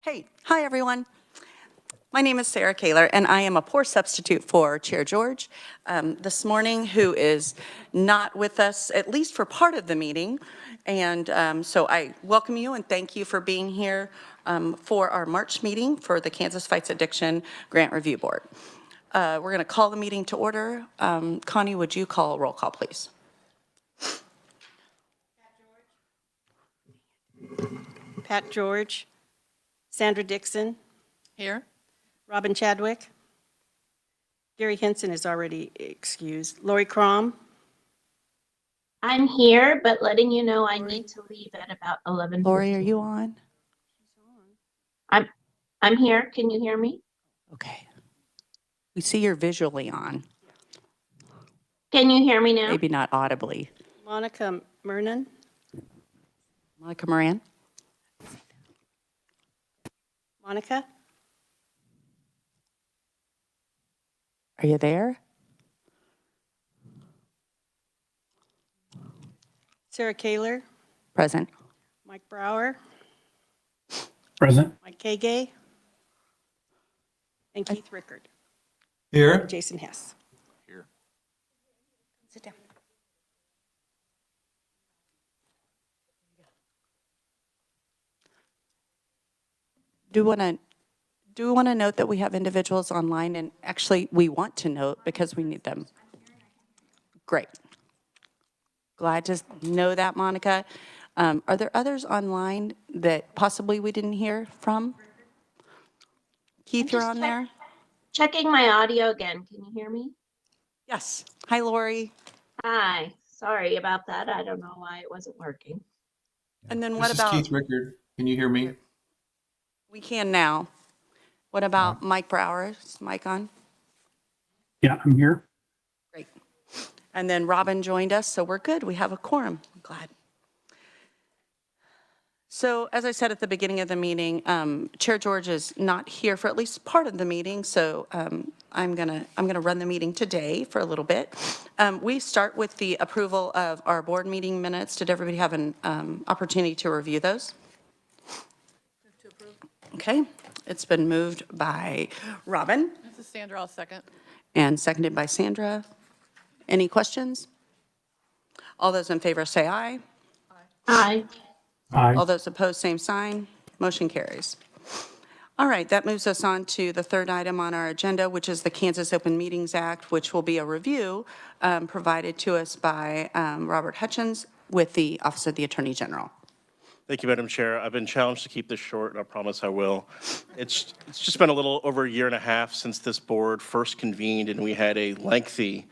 Hey, hi everyone. My name is Sarah Kaler, and I am a poor substitute for Chair George this morning, who is not with us, at least for part of the meeting. And so I welcome you and thank you for being here for our March meeting for the Kansas Fights Addiction Grant Review Board. We're going to call the meeting to order. Connie, would you call a roll call, please? Pat George. Sandra Dixon. Here. Robin Chadwick. Gary Henson is already excused. Lori Crom. I'm here, but letting you know I need to leave at about 11:15. Lori, are you on? I'm here. Can you hear me? Okay. We see you're visually on, Can you hear me now? maybe not audibly. Monica Mernon. Monica Moran? Monica. Are you there? Sarah Kaler. Present. Mike Brower. Present. Mike Kagay. And Keith Rickard. Here. Jason Hess. Here. Sit down. Do we want to note that we have individuals online, and actually we want to note because we need them. Great. Glad to know that, Monica. Are there others online that possibly we didn't hear from? Keith, you're on there? Checking my audio again. Can you hear me? Yes. Hi, Lori. Hi. Sorry about that. I don't know why it wasn't working. And then what This about? is Keith Rickard. Can you hear me? We can now. What about Mike Brower? Is Mike on? Yeah, I'm here. Great. And then Robin joined us, so we're good. We have a quorum. I'm glad. So as I said at the beginning of the meeting, Chair George is not here for at least part of the meeting, so I'm gonna run the meeting today for a little bit. We start with the approval of our board meeting minutes. Did everybody have an opportunity to review those? Okay, it's been moved by Robin. This is Sandra, I'll second. And seconded by Sandra. Any questions? All those in favor say aye. Hi. Aye. All those opposed, same sign. Motion carries. All right, that moves us on to the third item on our agenda, which is the Kansas Open Meetings Act, which will be a review provided to us by Robert Hutchins with the Office of the Attorney General. Thank you, Madam Chair. I've been challenged to keep this short, and I promise I will. It's just been a little over a year and a half since this board first convened, and we had a lengthy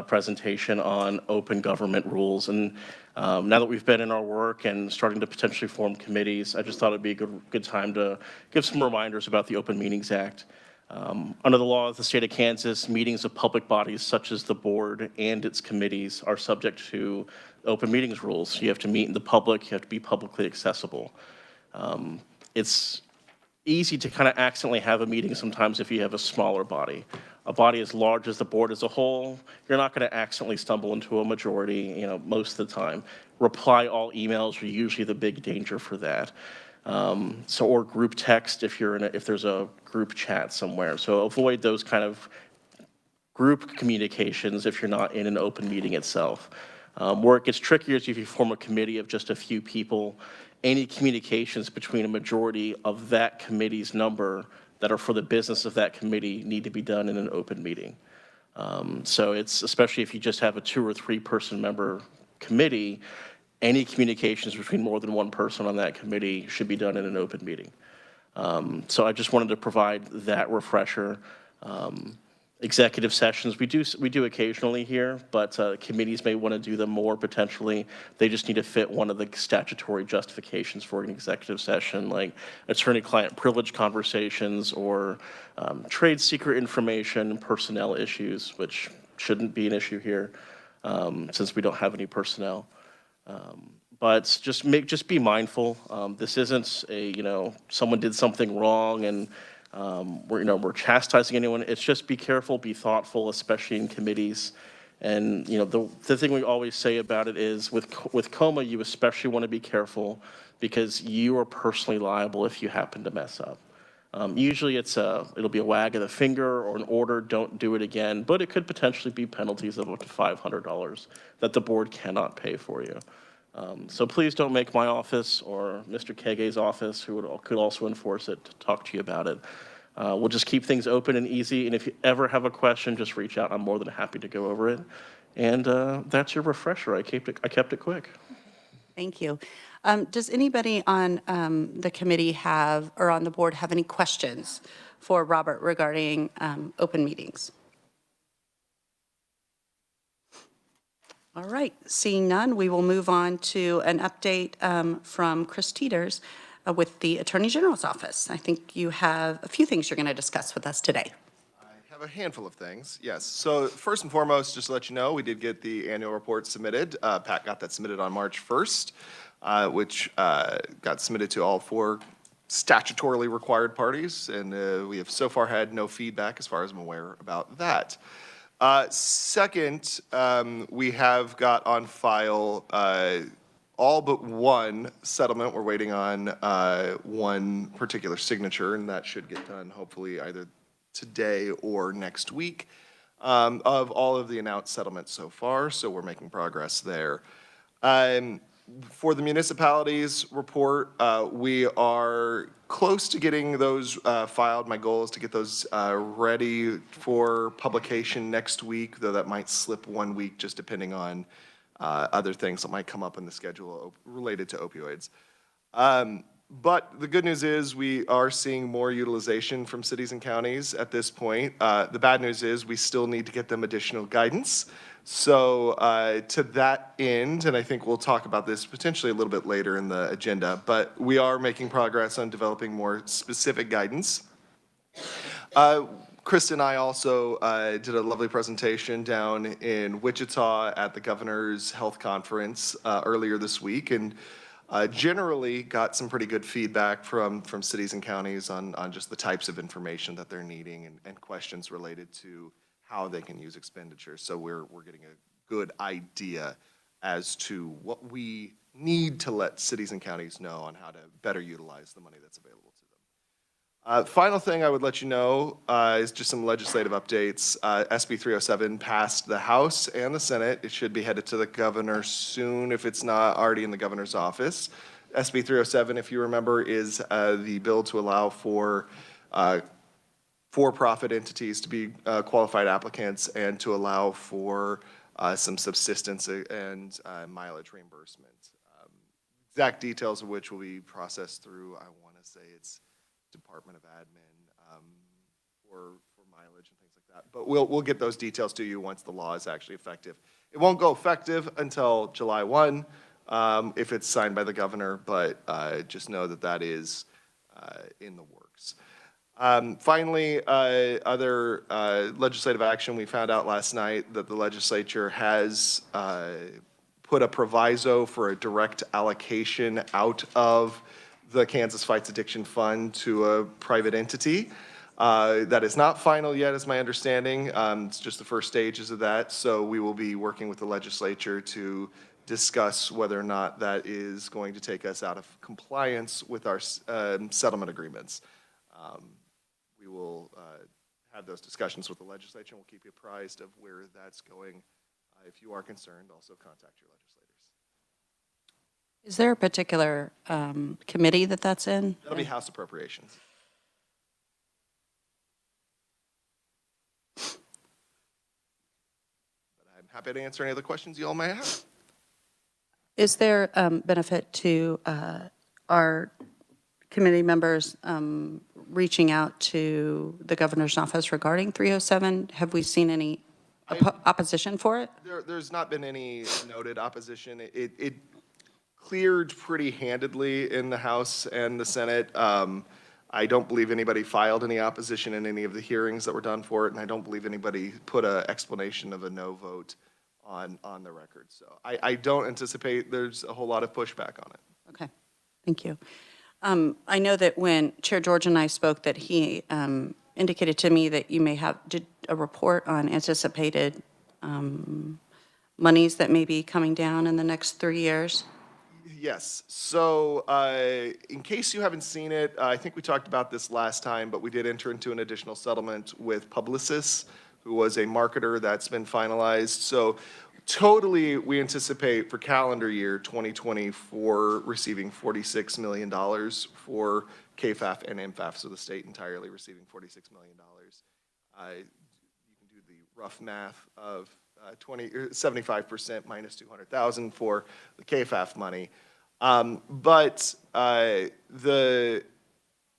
presentation on open government rules. And now that we've been in our work and starting to potentially form committees, I just thought it'd be a good time to give some reminders about the Open Meetings Act. Under the law of the state of Kansas, meetings of public bodies such as the board and its committees are subject to open meetings rules. You have to meet in the public, you have to be publicly accessible. It's easy to kind of accidentally have a meeting sometimes if you have a smaller body. A body as large as the board as a whole, you're not going to accidentally stumble into a majority, most of the time. Reply all emails are usually the big danger for that. Or group text if there's a group chat somewhere. So avoid those kind of group communications if you're not in an open meeting itself. Where it gets trickier is if you form a committee of just a few people. Any communications between a majority of that committee's number that are for the business of that committee need to be done in an open meeting. So it's, especially if you just have a 2 or 3 person member committee, any communications between more than one person on that committee should be done in an open meeting. So I just wanted to provide that refresher. Executive sessions, we do occasionally here, but committees may want to do them more potentially. They just need to fit one of the statutory justifications for an executive session, like attorney-client privilege conversations or trade secret information, personnel issues, which shouldn't be an issue here since we don't have any personnel. But just be mindful. This isn't someone did something wrong and we're chastising anyone. It's just be careful, be thoughtful, especially in committees. And the thing we always say about it is with COMA, you especially want to be careful because you are personally liable if you happen to mess up. Usually it'll be a wag of the finger or an order, don't do it again, but it could potentially be penalties of up to $500 that the board cannot pay for you. So please don't make my office or Mr. Kege's office, who could also enforce it, to talk to you about it. We'll just keep things open and easy, and if you ever have a question, just reach out. I'm more than happy to go over it. And that's your refresher. I kept it quick. Thank you. Does anybody on the committee have, or on the board, have any questions for Robert regarding open meetings? All right, seeing none, we will move on to an update from Chris Teeters with the Attorney General's office. I think you have a few things you're going to discuss with us today. I have a handful of things, yes. So first and foremost, just to let you know, we did get the annual report submitted. Pat got that submitted on March 1st, which got submitted to all 4 statutorily required parties, and we have so far had no feedback, as far as I'm aware, about that. Second, we have got on file all but one settlement. We're waiting on one particular signature, and that should get done hopefully either today or next week, of all of the announced settlements so far, so we're making progress there. For the municipalities report, we are close to getting those filed. My goal is to get those ready for publication next week, though that might slip 1 week just depending on other things that might come up in the schedule related to opioids. But the good news is we are seeing more utilization from cities and counties at this point. The bad news is we still need to get them additional guidance. So to that end, and I think we'll talk about this potentially a little bit later in the agenda, but we are making progress on developing more specific guidance. Krista and I also did a lovely presentation down in Wichita at the Governor's Health Conference earlier this week, and generally got some pretty good feedback from cities and counties on just the types of information that they're needing and questions related to how they can use expenditures. So we're getting a good idea as to what we need to let cities and counties know on how to better utilize the money that's available to them. Final thing I would let you know is just some legislative updates. SB 307 passed the House and the Senate. It should be headed to the governor soon if it's not already in the governor's office. SB 307, if you remember, is the bill to allow for for-profit entities to be qualified applicants and to allow for some subsistence and mileage reimbursement. Exact details of which will be processed through, I want to say it's Department of Admin for mileage and things like that. But we'll get those details to you once the law is actually effective. It won't go effective until July 1 if it's signed by the governor, but just know that that is in the works. Finally, other legislative action, we found out last night that the legislature has put a proviso for a direct allocation out of the Kansas Fights Addiction Fund to a private entity. That is not final yet, is my understanding. It's just the first stages of that, so we will be working with the legislature to discuss whether or not that is going to take us out of compliance with our settlement agreements. We will have those discussions with the legislature, and we'll keep you apprised of where that's going. If you are concerned, also contact your legislators. Is there a particular committee that's in? That'll be House Appropriations. But I'm happy to answer any other questions you all may have. Is there benefit to our committee members reaching out to the governor's office regarding 307? Have we seen any opposition for it? There's not been any noted opposition. It cleared pretty handedly in the House and the Senate. I don't believe anybody filed any opposition in any of the hearings that were done for it, and I don't believe anybody put an explanation of a no vote on the record. So I don't anticipate there's a whole lot of pushback on it. Okay, thank you. I know that when Chair George and I spoke that he indicated to me that you may did a report on anticipated monies that may be coming down in the next 3 years. Yes. So in case you haven't seen it, I think we talked about this last time, but we did enter into an additional settlement with Publicis, who was a marketer that's been finalized. So totally, we anticipate for calendar year 2024 receiving $46 million for KFAF and MFAF, so the state entirely receiving $46 million. You can do the rough math of 75% minus 200,000 for the KFAF money. But the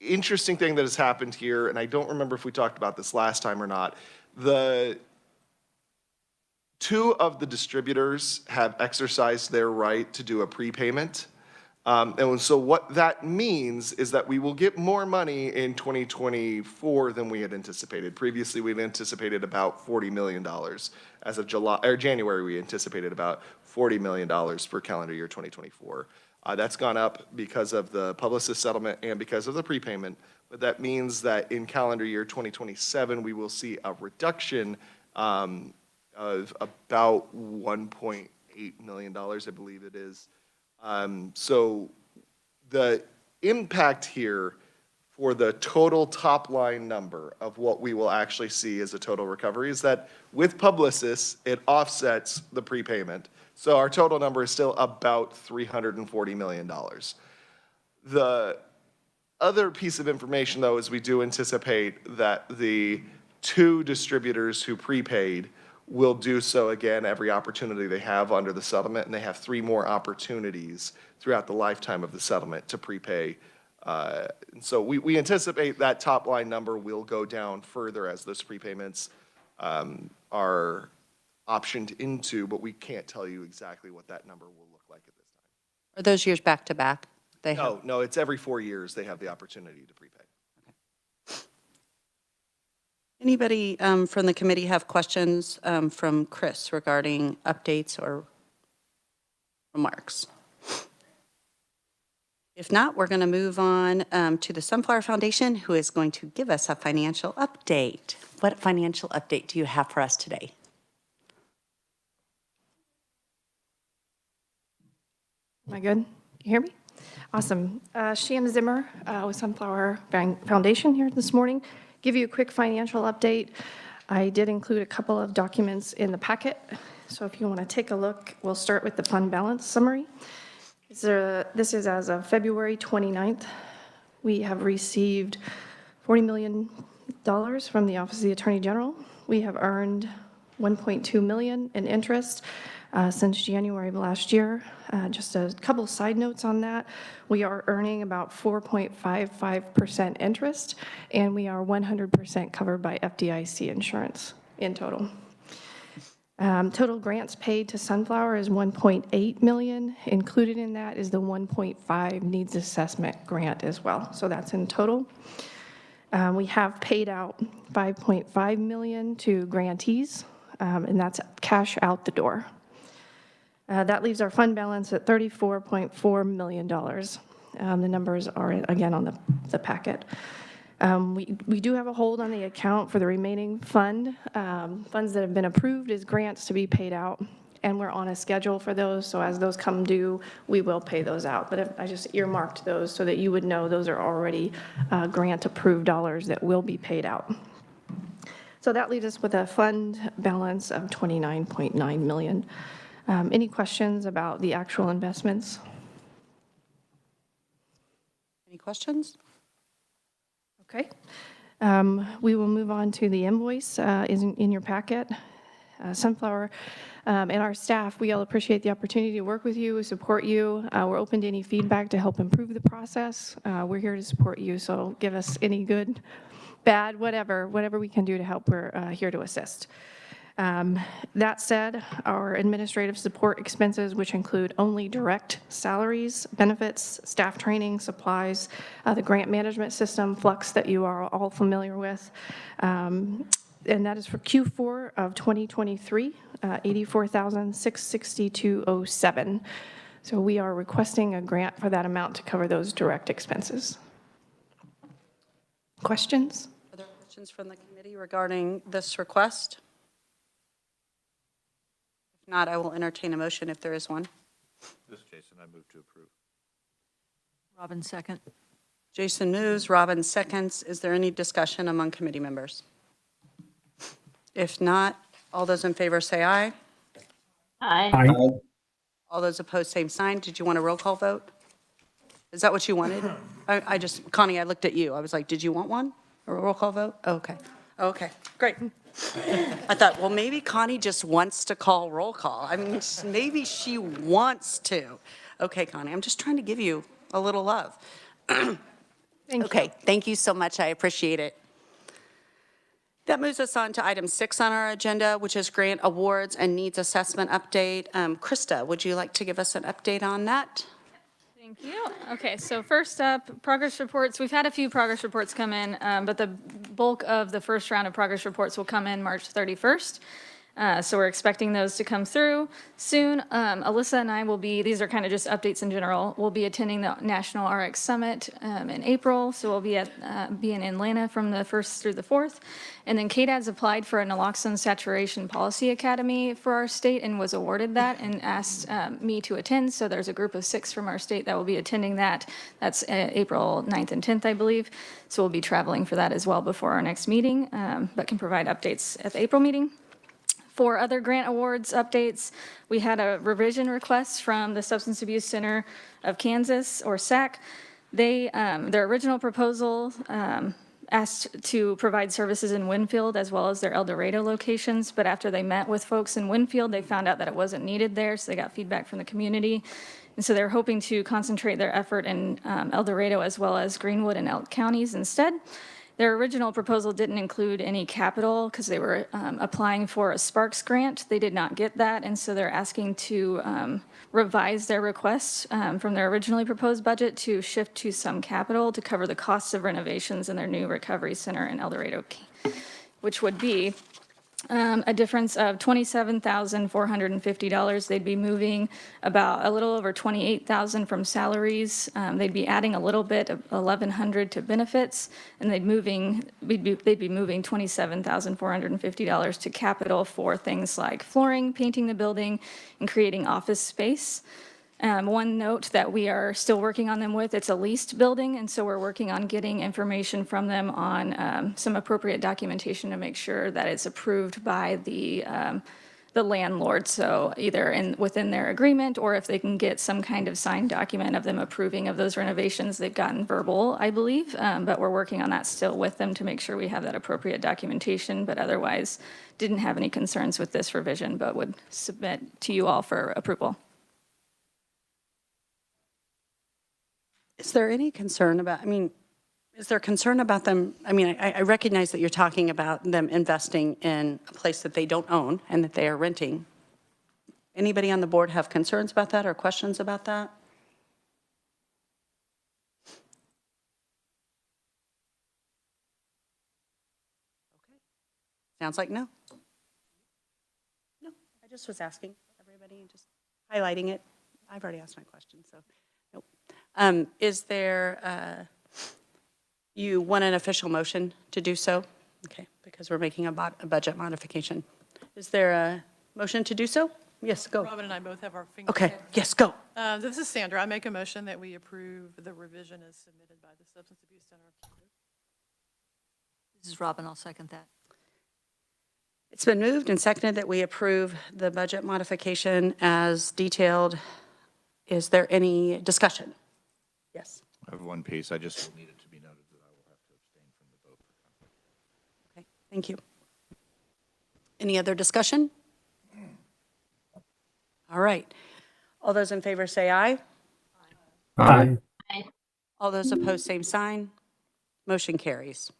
interesting thing that has happened here, and I don't remember if we talked about this last time or not, two of the distributors have exercised their right to do a prepayment. And so what that means is that we will get more money in 2024 than we had anticipated. Previously, we had anticipated about $40 million. As of January, we anticipated about $40 million for calendar year 2024. That's gone up because of the Publicis settlement and because of the prepayment. But that means that in calendar year 2027, we will see a reduction of about $1.8 million, I believe it is. So the impact here for the total top line number of what we will actually see as a total recovery is that with Publicis, it offsets the prepayment. So our total number is still about $340 million. The other piece of information, though, is we do anticipate that the two distributors who prepaid will do so again every opportunity they have under the settlement, and they have 3 more opportunities throughout the lifetime of the settlement to prepay. And so we anticipate that top line number will go down further as those prepayments are optioned into, but we can't tell you exactly what that number will look like at this time. Are those years back to back? They have. No, it's every 4 years they have the opportunity to prepay. Anybody from the committee have questions from Chris regarding updates or remarks? If not, we're going to move on to the Sunflower Foundation, who is going to give us a financial update. What financial update do you have for us today? Am I good? You hear me? Awesome. Shan Zimmer with Sunflower Foundation here this morning. Give you a quick financial update. I did include a couple of documents in the packet. So if you want to take a look, we'll start with the fund balance summary. This is as of February 29th. We have received $40 million from the Office of the Attorney General. We have earned $1.2 million in interest since January of last year. Just a couple side notes on that. We are earning about 4.55% interest, and we are 100% covered by FDIC insurance in total. Total grants paid to Sunflower is $1.8 million. Included in that is the $1.5 needs assessment grant as well. So that's in total. We have paid out $5.5 million to grantees, and that's cash out the door. That leaves our fund balance at $34.4 million. The numbers are, again, on the packet. We do have a hold on the account for the remaining funds that have been approved as grants to be paid out, and we're on a schedule for those, so as those come due, we will pay those out. But I just earmarked those so that you would know those are already grant-approved dollars that will be paid out. So that leaves us with a fund balance of $29.9 million. Any questions about the actual investments? Any questions? Okay. We will move on to the invoice in your packet. Sunflower and our staff, we all appreciate the opportunity to work with you, support you. We're open to any feedback to help improve the process. We're here to support you, so give us any good, bad, whatever we can do to help, we're here to assist. That said, our administrative support expenses, which include only direct salaries, benefits, staff training, supplies, the grant management system, Flux, that you are all familiar with, and that is for Q4 of 2023, $84,662.07. So we are requesting a grant for that amount to cover those direct expenses. Questions? Are there questions from the committee regarding this request? If not, I will entertain a motion if there is one. This is Jason. I move to approve. Robin, second. Jason moves, Robin seconds. Is there any discussion among committee members? If not, all those in favor say aye. Aye. All those opposed, same sign. Did you want a roll call vote? Is that what you wanted? I just, Connie, I looked at you. I was like, did you want one? A roll call vote? Okay. Okay, great. I thought, well, maybe Connie just wants to call roll call. I mean, maybe she wants to. Okay, Connie, I'm just trying to give you a little love. Thank you. Okay, thank you so much. I appreciate it. That moves us on to item 6 on our agenda, which is grant awards and needs assessment update. Krista, would you like to give us an update on that? Thank you. Okay, so first up, progress reports. We've had a few progress reports come in, but the bulk of the first round of progress reports will come in March 31st. So we're expecting those to come through soon. Alyssa and I will be, these are kind of just updates in general, we'll be attending the National RX Summit in April. So we'll be in Atlanta from the 1st through the 4th. And then KDAD's applied for a naloxone saturation policy academy for our state and was awarded that and asked me to attend. So there's a group of 6 from our state that will be attending that. That's April 9th and 10th, I believe. So we'll be traveling for that as well before our next meeting, but can provide updates at the April meeting. For other grant awards updates, we had a revision request from the Substance Abuse Center of Kansas, or SAC. They, their original proposal asked to provide services in Winfield as well as their El Dorado locations, but after they met with folks in Winfield, they found out that it wasn't needed there, so they got feedback from the community. And so they're hoping to concentrate their effort in El Dorado as well as Greenwood and Elk counties instead. Their original proposal didn't include any capital because they were applying for a Sparks grant. They did not get that, and so they're asking to revise their request from their originally proposed budget to shift to some capital to cover the costs of renovations in their new recovery center in El Dorado, which would be a difference of $27,450. They'd be moving about a little over $28,000 from salaries. They'd be adding a little bit of $1,100 to benefits, and they'd be moving $27,450 to capital for things like flooring, painting the building, and creating office space. One note that we are still working on them with, it's a leased building, and so we're working on getting information from them on some appropriate documentation to make sure that it's approved by the landlord. So either within their agreement, or if they can get some kind of signed document of them approving of those renovations. They've gotten verbal, I believe, but we're working on that still with them to make sure we have that appropriate documentation, but otherwise didn't have any concerns with this revision, but would submit to you all for approval. Is there any concern about, is there concern about them? I recognize that you're talking about them investing in a place that they don't own and that they are renting. Anybody on the board have concerns about that or questions about that? Okay. Sounds like no. No, I just was asking everybody and just highlighting it. I've already asked my question, so nope. Is there, you want an official motion to do so? Okay, because we're making a budget modification. Is there a motion to do so? Yes, go. Robin and I both have our fingers. Okay, yes, go. This is Sandra. I make a motion that we approve the revision as submitted by the Substance Abuse Center of Kansas. This is Robin. I'll second that. It's been moved and seconded that we approve the budget modification as detailed. Is there any discussion? Yes. I have one piece. I just need it to be noted that I will have to abstain from the vote for conflict. Okay, thank you. Any other discussion? All right. All those in favor say aye. Aye. All those opposed, same sign. Motion carries.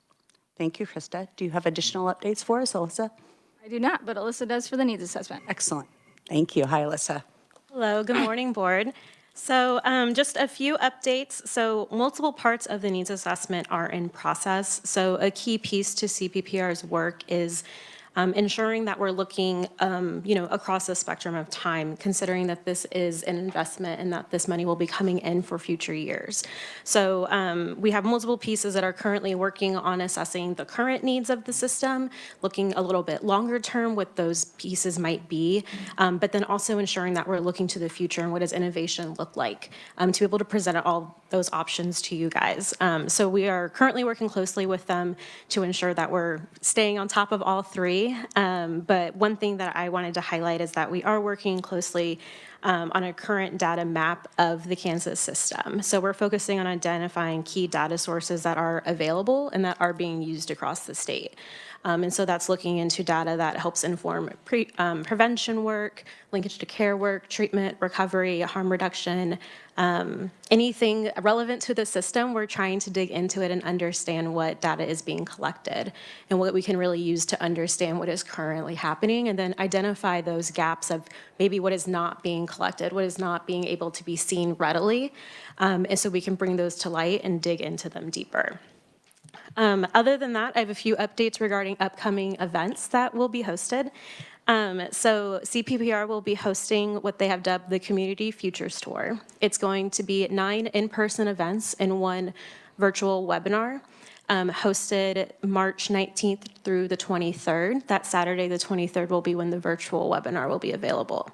Thank you, Krista. Do you have additional updates for us, Alyssa? I do not, but Alyssa does for the needs assessment. Excellent. Thank you. Hi, Alyssa. Hello, good morning, board. So just a few updates. So multiple parts of the needs assessment are in process. So a key piece to CPPR's work is ensuring that we're looking, across the spectrum of time, considering that this is an investment and that this money will be coming in for future years. So we have multiple pieces that are currently working on assessing the current needs of the system, looking a little bit longer term what those pieces might be, but then also ensuring that we're looking to the future and what does innovation look like, to be able to present all those options to you guys. So we are currently working closely with them to ensure that we're staying on top of all three. But one thing that I wanted to highlight is that we are working closely on a current data map of the Kansas system. So we're focusing on identifying key data sources that are available and that are being used across the state. And so that's looking into data that helps inform prevention work, linkage to care work, treatment, recovery, harm reduction, anything relevant to the system. We're trying to dig into it and understand what data is being collected and what we can really use to understand what is currently happening, and then identify those gaps of maybe what is not being collected, what is not being able to be seen readily, and so we can bring those to light and dig into them deeper. Other than that, I have a few updates regarding upcoming events that will be hosted. So CPPR will be hosting what they have dubbed the Community Futures Tour. It's going to be 9 in-person events and 1 virtual webinar, hosted March 19th through the 23rd. That Saturday, the 23rd, will be when the virtual webinar will be available.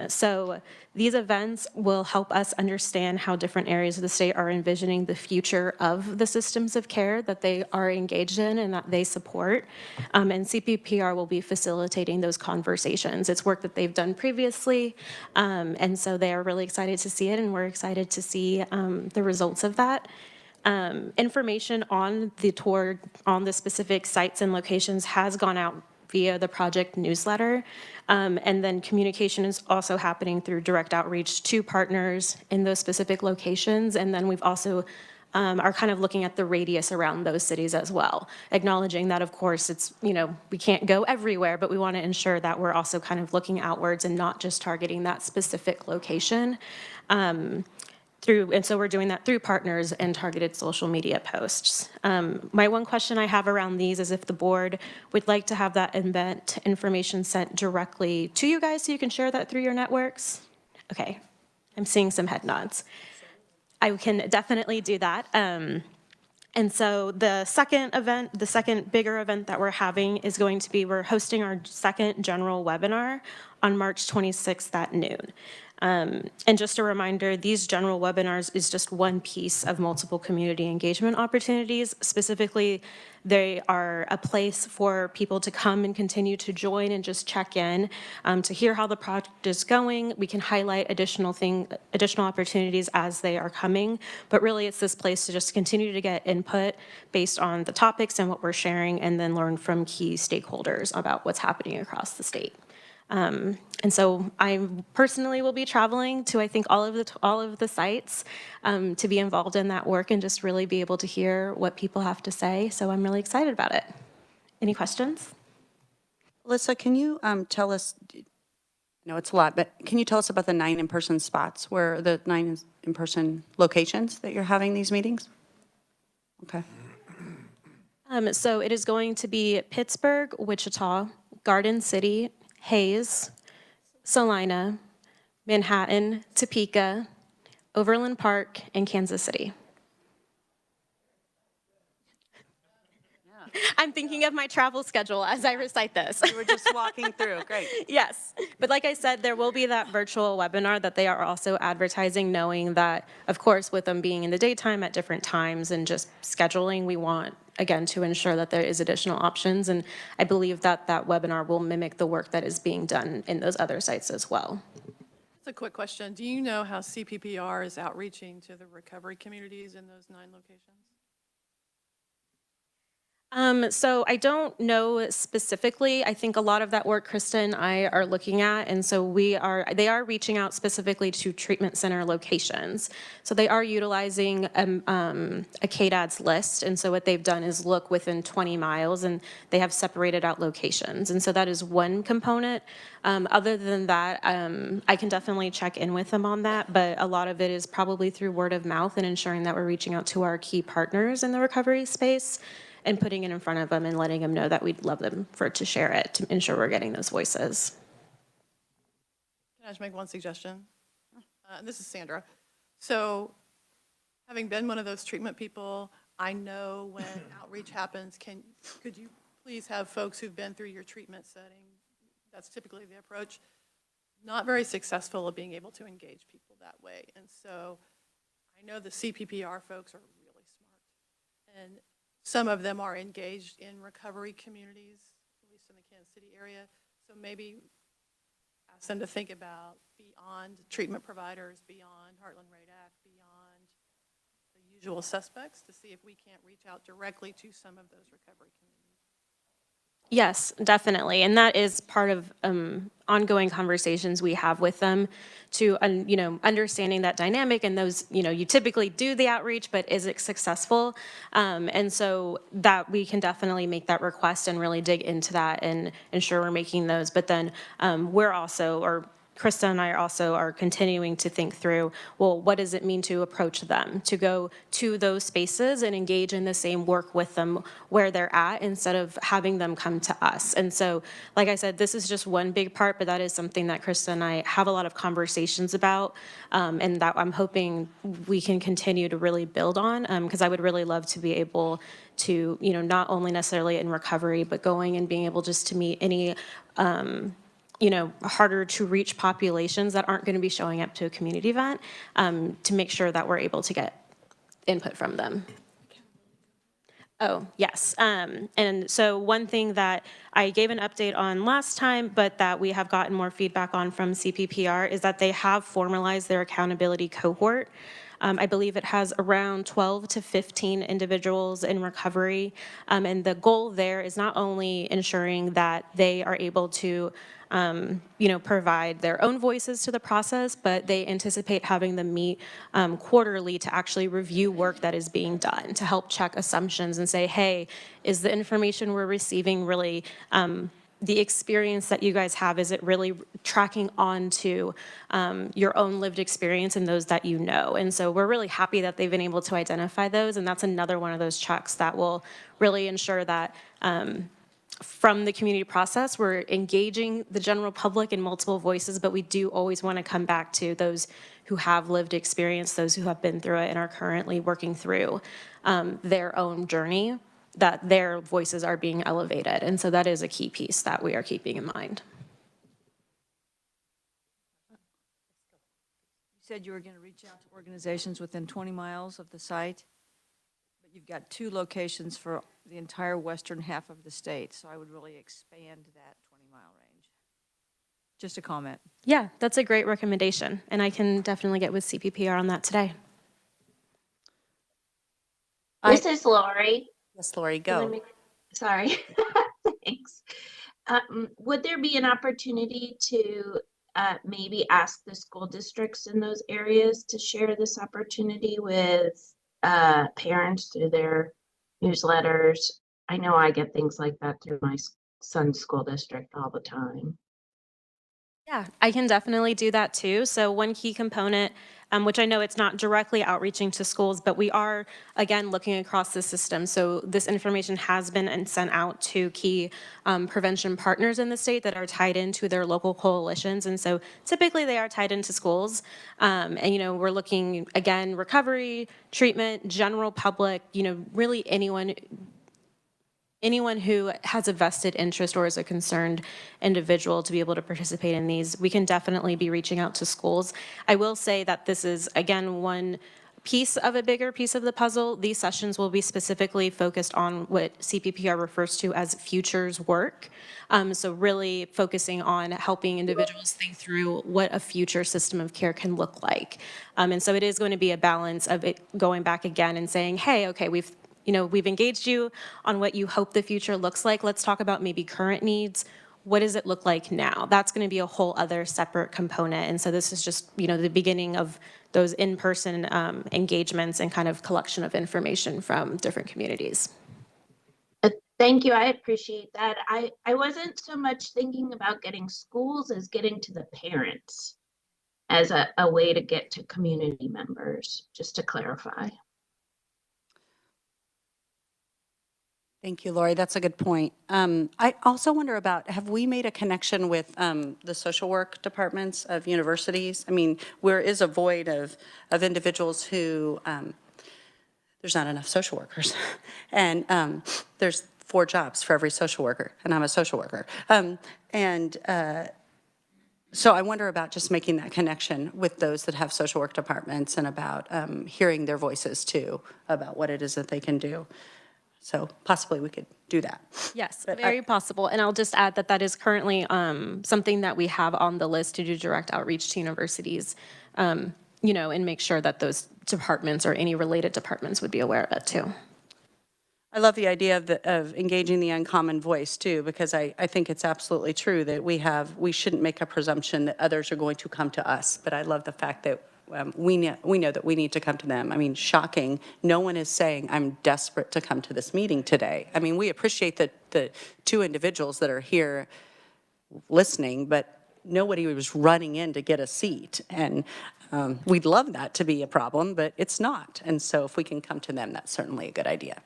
So these events will help us understand how different areas of the state are envisioning the future of the systems of care that they are engaged in and that they support. And CPPR will be facilitating those conversations. It's work that they've done previously, and so they are really excited to see it, and we're excited to see the results of that. Information on the tour, on the specific sites and locations, has gone out via the project newsletter. And then communication is also happening through direct outreach to partners in those specific locations. And then we've also are kind of looking at the radius around those cities as well, acknowledging that, of course, it's, we can't go everywhere, but we want to ensure that we're also kind of looking outwards and not just targeting that specific location. And so we're doing that through partners and targeted social media posts. My one question I have around these is if the board would like to have that event information sent directly to you guys so you can share that through your networks. Okay, I'm seeing some head nods. I can definitely do that. And so the second event, the second bigger event that we're having is going to be, we're hosting our second general webinar on March 26th at noon. And just a reminder, these general webinars is just one piece of multiple community engagement opportunities. Specifically, they are a place for people to come and continue to join and just check in, to hear how the project is going. We can highlight additional opportunities as they are coming, but really it's this place to just continue to get input based on the topics and what we're sharing, and then learn from key stakeholders about what's happening across the state. And so I personally will be traveling to, I think, all of the sites to be involved in that work and just really be able to hear what people have to say. So I'm really excited about it. Any questions? Alyssa, can you tell us, no, it's a lot, but can you tell us about the 9 in-person spots, where the 9 in-person locations that you're having these meetings? Okay. So it is going to be Pittsburgh, Wichita, Garden City, Hayes, Salina, Manhattan, Topeka, Overland Park, and Kansas City. I'm thinking of my travel schedule as I recite this. You were just walking through, great. Yes, but like I said, there will be that virtual webinar that they are also advertising, knowing that, of course, with them being in the daytime at different times and just scheduling, we want, again, to ensure that there is additional options. And I believe that that webinar will mimic the work that is being done in those other sites as well. Just a quick question. Do you know how CPPR is outreaching to the recovery communities in those 9 locations? So I don't know specifically. I think a lot of that work Krista and I are looking at, and so they are reaching out specifically to treatment center locations. So they are utilizing a KDAD's list, and so what they've done is look within 20 miles, and they have separated out locations, and so that is one component. Other than that, I can definitely check in with them on that, but a lot of it is probably through word of mouth and ensuring that we're reaching out to our key partners in the recovery space, and putting it in front of them and letting them know that we'd love them for to share it to ensure we're getting those voices. Can I just make one suggestion? This is Sandra. So having been one of those treatment people, I know when outreach happens, could you please have folks who've been through your treatment setting, that's typically the approach, not very successful at being able to engage people that way. And so I know the CPPR folks are really smart. And some of them are engaged in recovery communities, at least in the Kansas City area. So maybe ask them to think about beyond treatment providers, beyond Heartland Rate Act, beyond the usual suspects, to see if we can't reach out directly to some of those recovery communities. Yes, definitely. And that is part of ongoing conversations we have with them to, understanding that dynamic and those, you typically do the outreach, but is it successful? And so that we can definitely make that request and really dig into that and ensure we're making those. But then we're also, or Krista and I also are continuing to think through, well, what does it mean to approach them, to go to those spaces and engage in the same work with them where they're at instead of having them come to us. And so, like I said, this is just one big part, but that is something that Krista and I have a lot of conversations about, and that I'm hoping we can continue to really build on, because I would really love to be able to, not only necessarily in recovery, but going and being able just to meet any harder to reach populations that aren't going to be showing up to a community event, to make sure that we're able to get input from them. Oh, yes. And so one thing that I gave an update on last time, but that we have gotten more feedback on from CPPR is that they have formalized their accountability cohort. I believe it has around 12 to 15 individuals in recovery. And the goal there is not only ensuring that they are able to provide their own voices to the process, but they anticipate having them meet quarterly to actually review work that is being done, to help check assumptions and say, hey, is the information we're receiving really the experience that you guys have, is it really tracking onto your own lived experience and those that you know? And so we're really happy that they've been able to identify those, and that's another one of those checks that will really ensure that from the community process, we're engaging the general public in multiple voices, but we do always want to come back to those who have lived experience, those who have been through it and are currently working through their own journey, that their voices are being elevated. And so that is a key piece that we are keeping in mind. You said you were going to reach out to organizations within 20 miles of the site, but you've got 2 locations for the entire western half of the state, so I would really expand that 20-mile range. Just a comment. Yeah, that's a great recommendation, and I can definitely get with CPPR on that today. This is Lori. Yes, Lori, go. Sorry. Thanks. Would there be an opportunity to maybe ask the school districts in those areas to share this opportunity with parents through their newsletters? I know I get things like that through my son's school district all the time. Yeah, I can definitely do that too. So one key component, which I know it's not directly outreaching to schools, but we are, again, looking across the system. So this information has been sent out to key prevention partners in the state that are tied into their local coalitions. And so typically they are tied into schools. And, we're looking, again, recovery, treatment, general public, really anyone who has a vested interest or is a concerned individual to be able to participate in these. We can definitely be reaching out to schools. I will say that this is, again, one piece of a bigger piece of the puzzle. These sessions will be specifically focused on what CPPR refers to as futures work. So really focusing on helping individuals think through what a future system of care can look like. And so it is going to be a balance of it going back again and saying, hey, okay, we've engaged you on what you hope the future looks like. Let's talk about maybe current needs. What does it look like now? That's going to be a whole other separate component. And so this is just, the beginning of those in-person engagements and kind of collection of information from different communities. Thank you. I appreciate that. I wasn't so much thinking about getting schools as getting to the parents as a way to get to community members, just to clarify. Thank you, Lori. That's a good point. I also wonder about, have we made a connection with the social work departments of universities? I mean, where is a void of individuals who, there's not enough social workers. And there's 4 jobs for every social worker, and I'm a social worker. So I wonder about just making that connection with those that have social work departments and about hearing their voices too, about what it is that they can do. So possibly we could do that. Yes, But very possible. And I'll just add that that is currently something that we have on the list to do direct outreach to universities, you know, and make sure that those departments or any related departments would be aware of it too. I love the idea of engaging the uncommon voice too, because I think it's absolutely true that we shouldn't make a presumption that others are going to come to us. But I love the fact that we know that we need to come to them. I mean, shocking. No one is saying, I'm desperate to come to this meeting today. I mean, we appreciate the 2 individuals that are here listening, but nobody was running in to get a seat. And we'd love that to be a problem, but it's not. And so if we can come to them, that's certainly a good idea.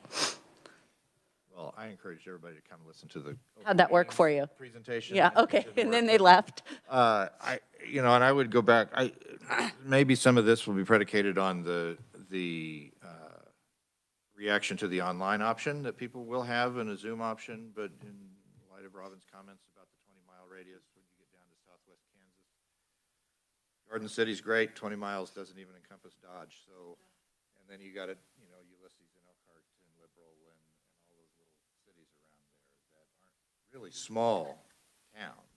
Well, I encourage everybody to come listen to the. How'd that work for you? Presentation. Yeah, It okay. didn't And then work, they but, left. and I would go back, maybe some of this will be predicated on the reaction to the online option that people will have and a Zoom option, but in light of Robin's comments about the 20-mile radius, when you get down to southwest Kansas, Garden City's great, 20 miles doesn't even encompass Dodge, so, and then you got it, Ulysses and Elkhart and Liberal and all those little cities around there that aren't really small towns.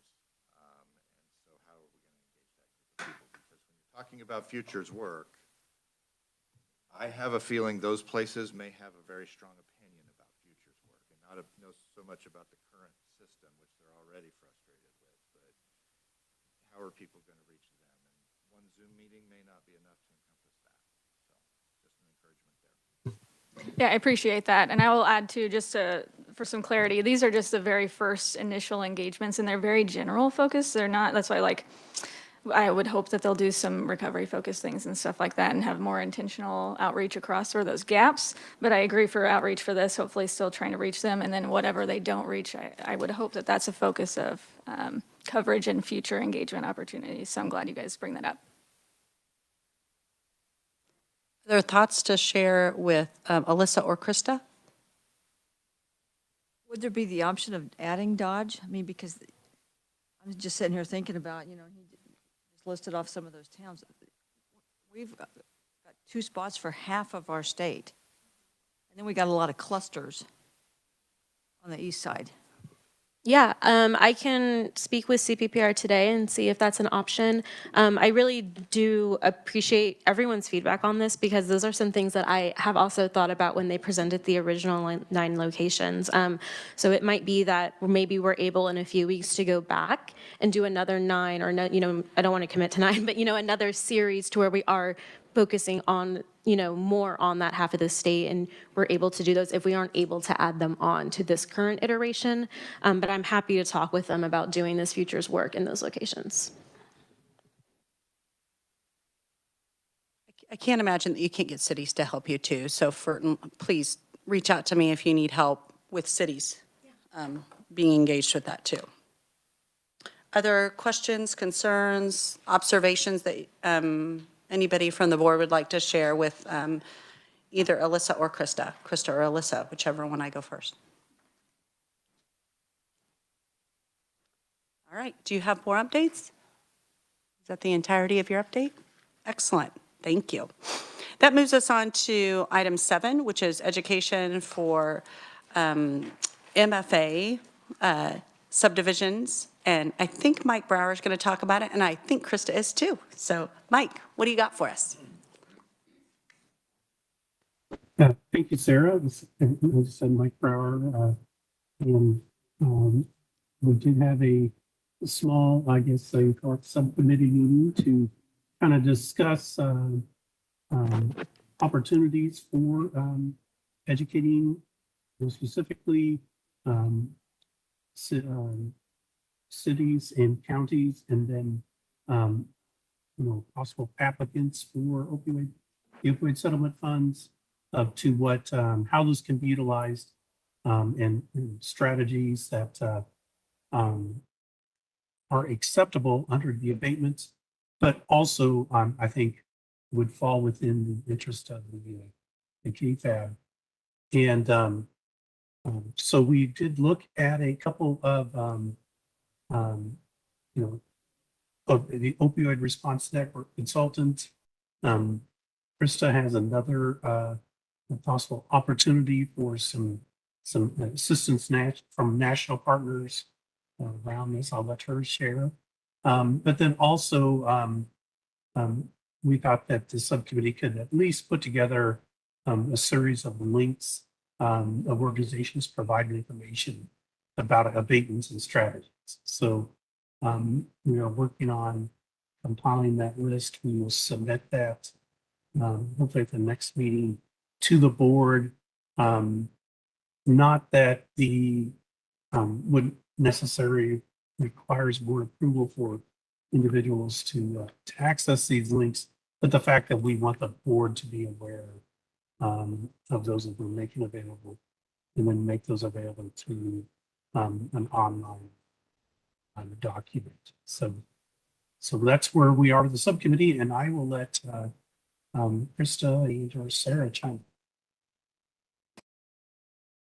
And so how are we going to engage that group of people? Because when you're talking about futures work, I have a feeling those places may have a very strong opinion about futures work and not know so much about the current system, which they're already frustrated with, but how are people going to reach them? And one Zoom meeting may not be enough to encompass that. So just an encouragement there. Yeah, I appreciate that. And I will add too, for some clarity, these are just the very first initial engagements and they're very general focused. They're not, that's why I would hope that they'll do some recovery focused things and stuff like that and have more intentional outreach across sort of those gaps. But I agree for outreach for this, hopefully still trying to reach them. And then whatever they don't reach, I would hope that that's a focus of coverage and future engagement opportunities. So I'm glad you guys bring that up. Are there thoughts to share with Alyssa or Krista? Would there be the option of adding Dodge? I mean, because I'm just sitting here thinking about, he just listed off some of those towns. We've got 2 spots for half of our state. And then we got a lot of clusters on the east side. Yeah, I can speak with CPPR today and see if that's an option. I really do appreciate everyone's feedback on this because those are some things that I have also thought about when they presented the original 9 locations. So it might be that maybe we're able in a few weeks to go back and do another 9 or, I don't want to commit to 9, but, another series to where we are focusing on, more on that half of the state, and we're able to do those if we aren't able to add them on to this current iteration. But I'm happy to talk with them about doing this futures work in those locations. I can't imagine that you can't get cities to help you too. So please reach out to me if you need help with cities being engaged with that too. Other questions, concerns, observations that anybody from the board would like to share with either Alyssa or Krista or Alyssa, whichever one I go first. All right, do you have more updates? Is that the entirety of your update? Excellent, thank you. That moves us on to item 7, which is education for MFA subdivisions. And I think Mike Brower is going to talk about it, and I think Krista is too. So, Mike, what do you got for us? Thank you, Sarah. As I said, Mike Brower. And we did have a small, I guess, a subcommittee meeting to kind of discuss opportunities for educating, specifically cities and counties, and then possible applicants for opioid settlement funds, to what how those can be utilized and strategies that are acceptable under the abatements, but also, I think, would fall within the interest of the KFAB. And so we did look at a couple of, you know, of the opioid response network consultants. Krista has another possible opportunity for some assistance from national partners around this. I'll let her share. But then also, we thought that the subcommittee could at least put together a series of links of organizations providing information about abatements and strategies. So we are working on compiling that list. We will submit that hopefully at the next meeting to the board. Not that the would necessarily requires board approval for individuals to access these links, but the fact that we want the board to be aware of those that we're making available, and then make those available to an online document. So that's where we are with the subcommittee, and I will let Krista and or Sarah chime.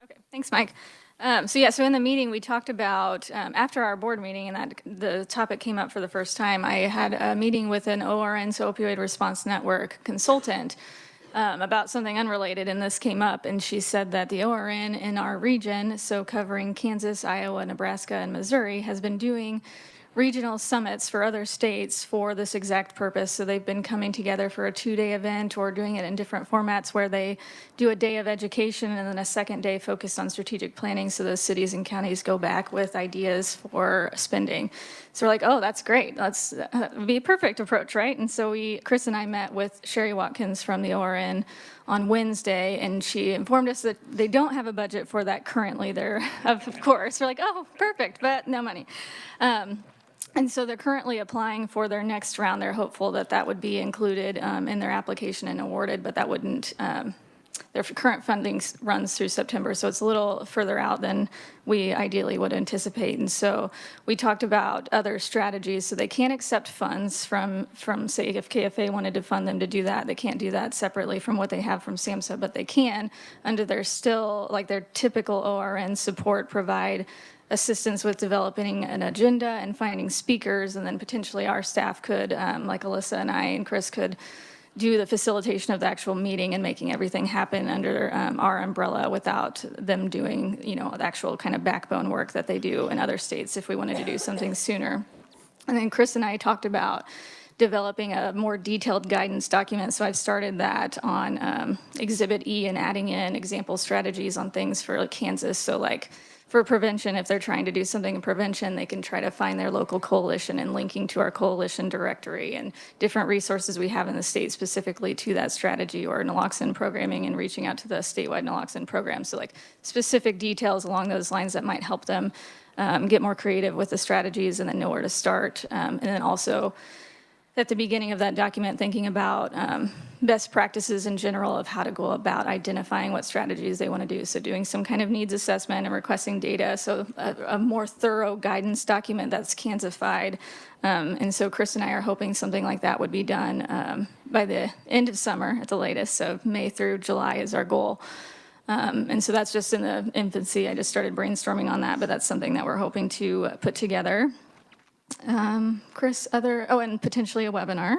Okay, thanks, Mike. So in the meeting, we talked about, after our board meeting, and that the topic came up for the first time, I had a meeting with an ORN, so Opioid Response Network consultant, about something unrelated, and this came up, and she said that the ORN in our region, so covering Kansas, Iowa, Nebraska, and Missouri, has been doing regional summits for other states for this exact purpose. So they've been coming together for a 2-day event or doing it in different formats where they do a day of education and then a second day focused on strategic planning. So those cities and counties go back with ideas for spending. So we're like, oh, that's great. That would be a perfect approach, right? And so Chris and I met with Sherry Watkins from the ORN on Wednesday, and she informed us that they don't have a budget for that currently. They're, of course, we're like, oh, perfect, but no money. And so they're currently applying for their next round. They're hopeful that that would be included in their application and awarded, but that wouldn't, their current funding runs through September, so it's a little further out than we ideally would anticipate. And so we talked about other strategies. So they can't accept funds from say, if KFA wanted to fund them to do that, they can't do that separately from what they have from SAMHSA, but they can, under their their typical ORN support, provide assistance with developing an agenda and finding speakers, and then potentially our staff could, like Alyssa and I and Chris, could do the facilitation of the actual meeting and making everything happen under our umbrella without them doing, the actual kind of backbone work that they do in other states if we wanted to do something sooner. And then Chris and I talked about developing a more detailed guidance document. So I've started that on Exhibit E and adding in example strategies on things for Kansas. So for prevention, if they're trying to do something in prevention, they can try to find their local coalition and linking to our coalition directory and different resources we have in the state specifically to that strategy, or naloxone programming and reaching out to the statewide naloxone program. So specific details along those lines that might help them get more creative with the strategies and then know where to start. And then also, at the beginning of that document, thinking about best practices in general of how to go about identifying what strategies they want to do. So doing some kind of needs assessment and requesting data. So a more thorough guidance document that's Kansasified. And so Chris and I are hoping something like that would be done by the end of summer at the latest. So May through July is our goal. And so that's just in the infancy. I just started brainstorming on that, but that's something that we're hoping to put together. Chris, and potentially a webinar,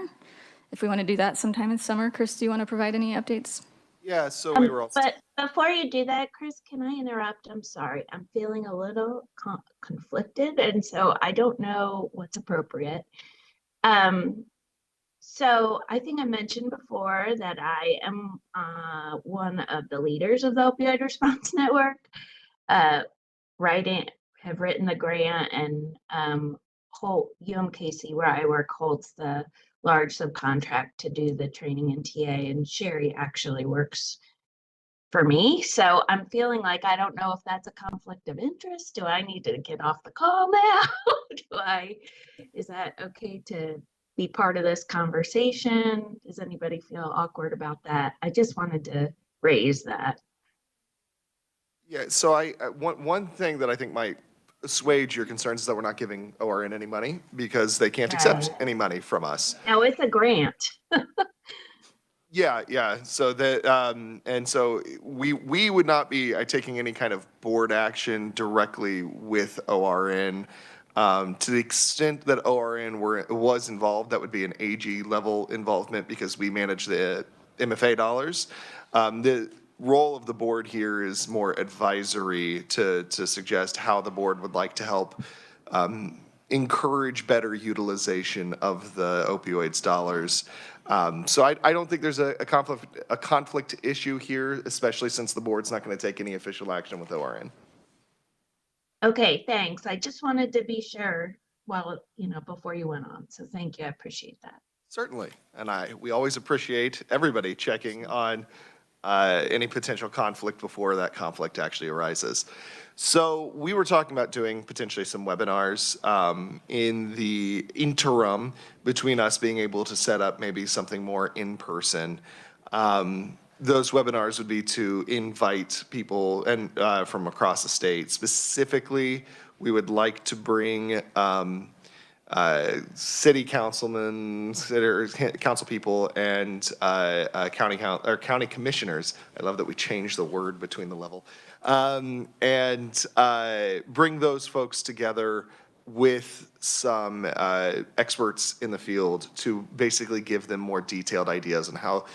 if we want to do that sometime in summer. Chris, do you want to provide any updates? Yeah, so we were also. But before you do that, Chris, can I interrupt? I'm sorry. I'm feeling a little conflicted, and so I don't know what's appropriate. So I think I mentioned before that I am one of the leaders of the Opioid Response Network. Have written the grant, and UMKC, where I work, holds the large subcontract to do the training in TA, and Sherry actually works for me. So I'm feeling like I don't know if that's a conflict of interest. Do I need to get off the call now? Is that okay to be part of this conversation? Does anybody feel awkward about that? I just wanted to raise that. Yeah, so one thing that I think might assuage your concerns is that we're not giving ORN any money because they can't accept any money from us. No, it's a grant. Yeah, yeah. So that, and so we would not be taking any kind of board action directly with ORN. To the extent that ORN was involved, that would be an AG level involvement because we manage the MFA dollars. The role of the board here is more advisory to suggest how the board would like to help encourage better utilization of the opioids dollars. So I don't think there's a conflict issue here, especially since the board's not going to take any official action with ORN. Okay, thanks. I just wanted to be sure while, before you went on. So thank you. I appreciate that. Certainly, and we always appreciate everybody checking on any potential conflict before that conflict actually arises. So we were talking about doing potentially some webinars in the interim between us being able to set up maybe something more in person. Those webinars would be to invite people and from across the state. Specifically, we would like to bring city councilmen, council people, and county commissioners. I love that we changed the word between the level. And bring those folks together with some experts in the field to basically give them more detailed ideas on how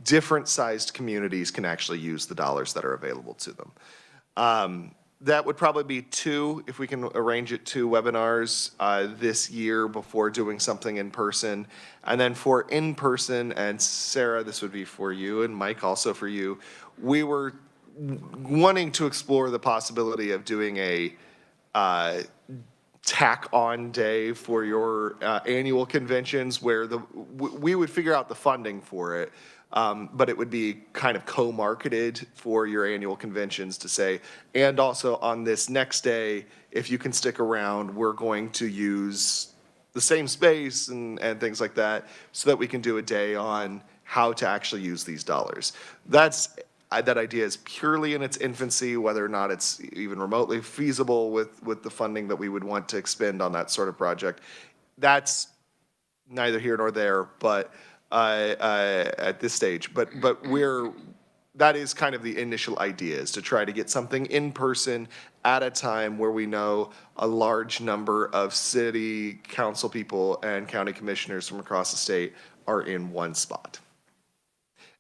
different sized communities can actually use the dollars that are available to them. That would probably be two, if we can arrange it, 2 webinars this year before doing something in person. And then for in person, and Sarah, this would be for you, and Mike, also for you, we were wanting to explore the possibility of doing a tack-on day for your annual conventions where we would figure out the funding for it. But it would be kind of co-marketed for your annual conventions to say, and also on this next day, if you can stick around, we're going to use the same space and things like that so that we can do a day on how to actually use these dollars. That idea is purely in its infancy, whether or not it's even remotely feasible with the funding that we would want to expend on that sort of project. That's neither here nor there, but at this stage, but that is kind of the initial idea, is to try to get something in person at a time where we know a large number of city council people and county commissioners from across the state are in one spot.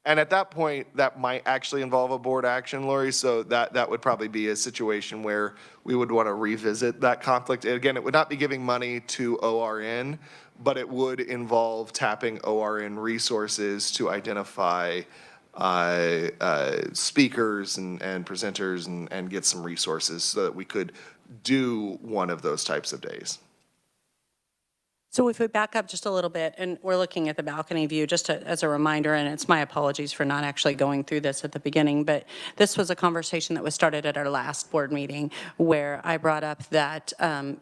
And at that point, that might actually involve a board action, Lori, so that would probably be a situation where we would want to revisit that conflict. And again, it would not be giving money to ORN, but it would involve tapping ORN resources to identify speakers and presenters and get some resources so that we could do one of those types of days. So if we back up just a little bit, and we're looking at the balcony view, just as a reminder, and it's my apologies for not actually going through this at the beginning, but this was a conversation that was started at our last board meeting where I brought up that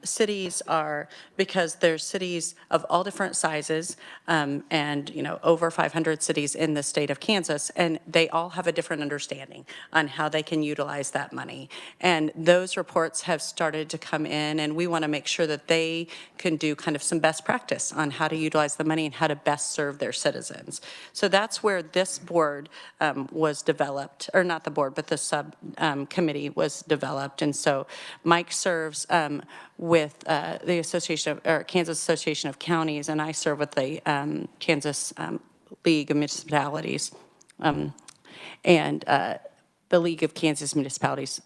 cities are, because there's cities of all different sizes and over 500 cities in the state of Kansas, and they all have a different understanding on how they can utilize that money. And those reports have started to come in, and we want to make sure that they can do kind of some best practice on how to utilize the money and how to best serve their citizens. So that's where this board was developed, or not the board, but the subcommittee was developed. And so Mike serves with the Kansas Association of Counties, and I serve with the Kansas League of Municipalities. And the League of Kansas Municipalities,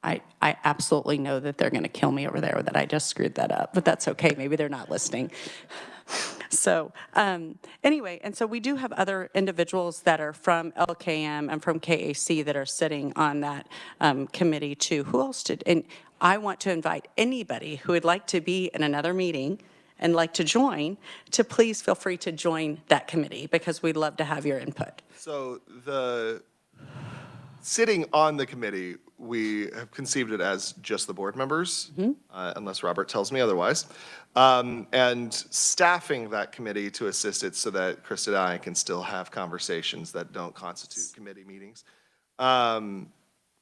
I absolutely know that they're going to kill me over there, that I just screwed that up, but that's okay. Maybe they're not listening. So anyway, and so we do have other individuals that are from LKM and from KAC that are sitting on that committee too. Who else did? And I want to invite anybody who would like to be in another meeting and like to join, to please feel free to join that committee, because we'd love to have your input. So sitting on the committee, we have conceived it as just the board members, unless Robert tells me otherwise, and staffing that committee to assist it so that Krista and I can still have conversations that don't constitute committee meetings.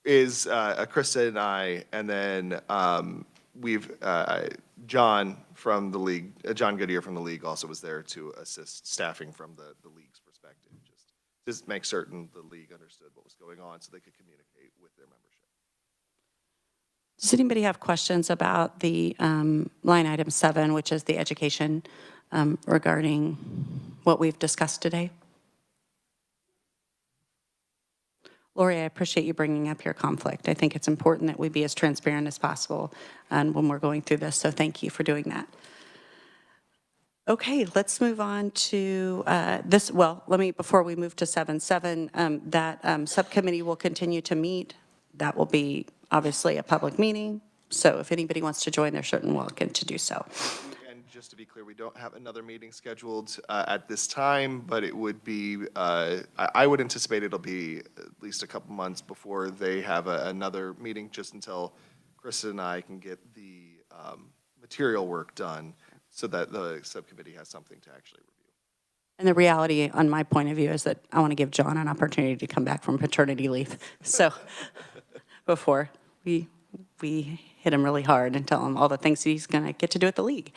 is Krista and I, and then we've, John from the league, John Goodyear from the league also was there to assist staffing from the league's perspective, just make certain the league understood what was going on so they could communicate with their membership. Does anybody have questions about the line item 7, which is the education regarding what we've discussed today? Lori, I appreciate you bringing up your conflict. I think it's important that we be as transparent as possible when we're going through this, so thank you for doing that. Okay, let's move on to this. Well, before we move to 7.7, that subcommittee will continue to meet. That will be obviously a public meeting, so if anybody wants to join, they're certainly welcome to do so. And just to be clear, we don't have another meeting scheduled at this time, but it would be, I would anticipate it'll be at least a couple months before they have another meeting, just until Krista and I can get the material work done so that the subcommittee has something to actually review. And the reality, on my point of view, is that I want to give John an opportunity to come back from paternity leave. So before we hit him really hard and tell him all the things he's going to get to do at the league.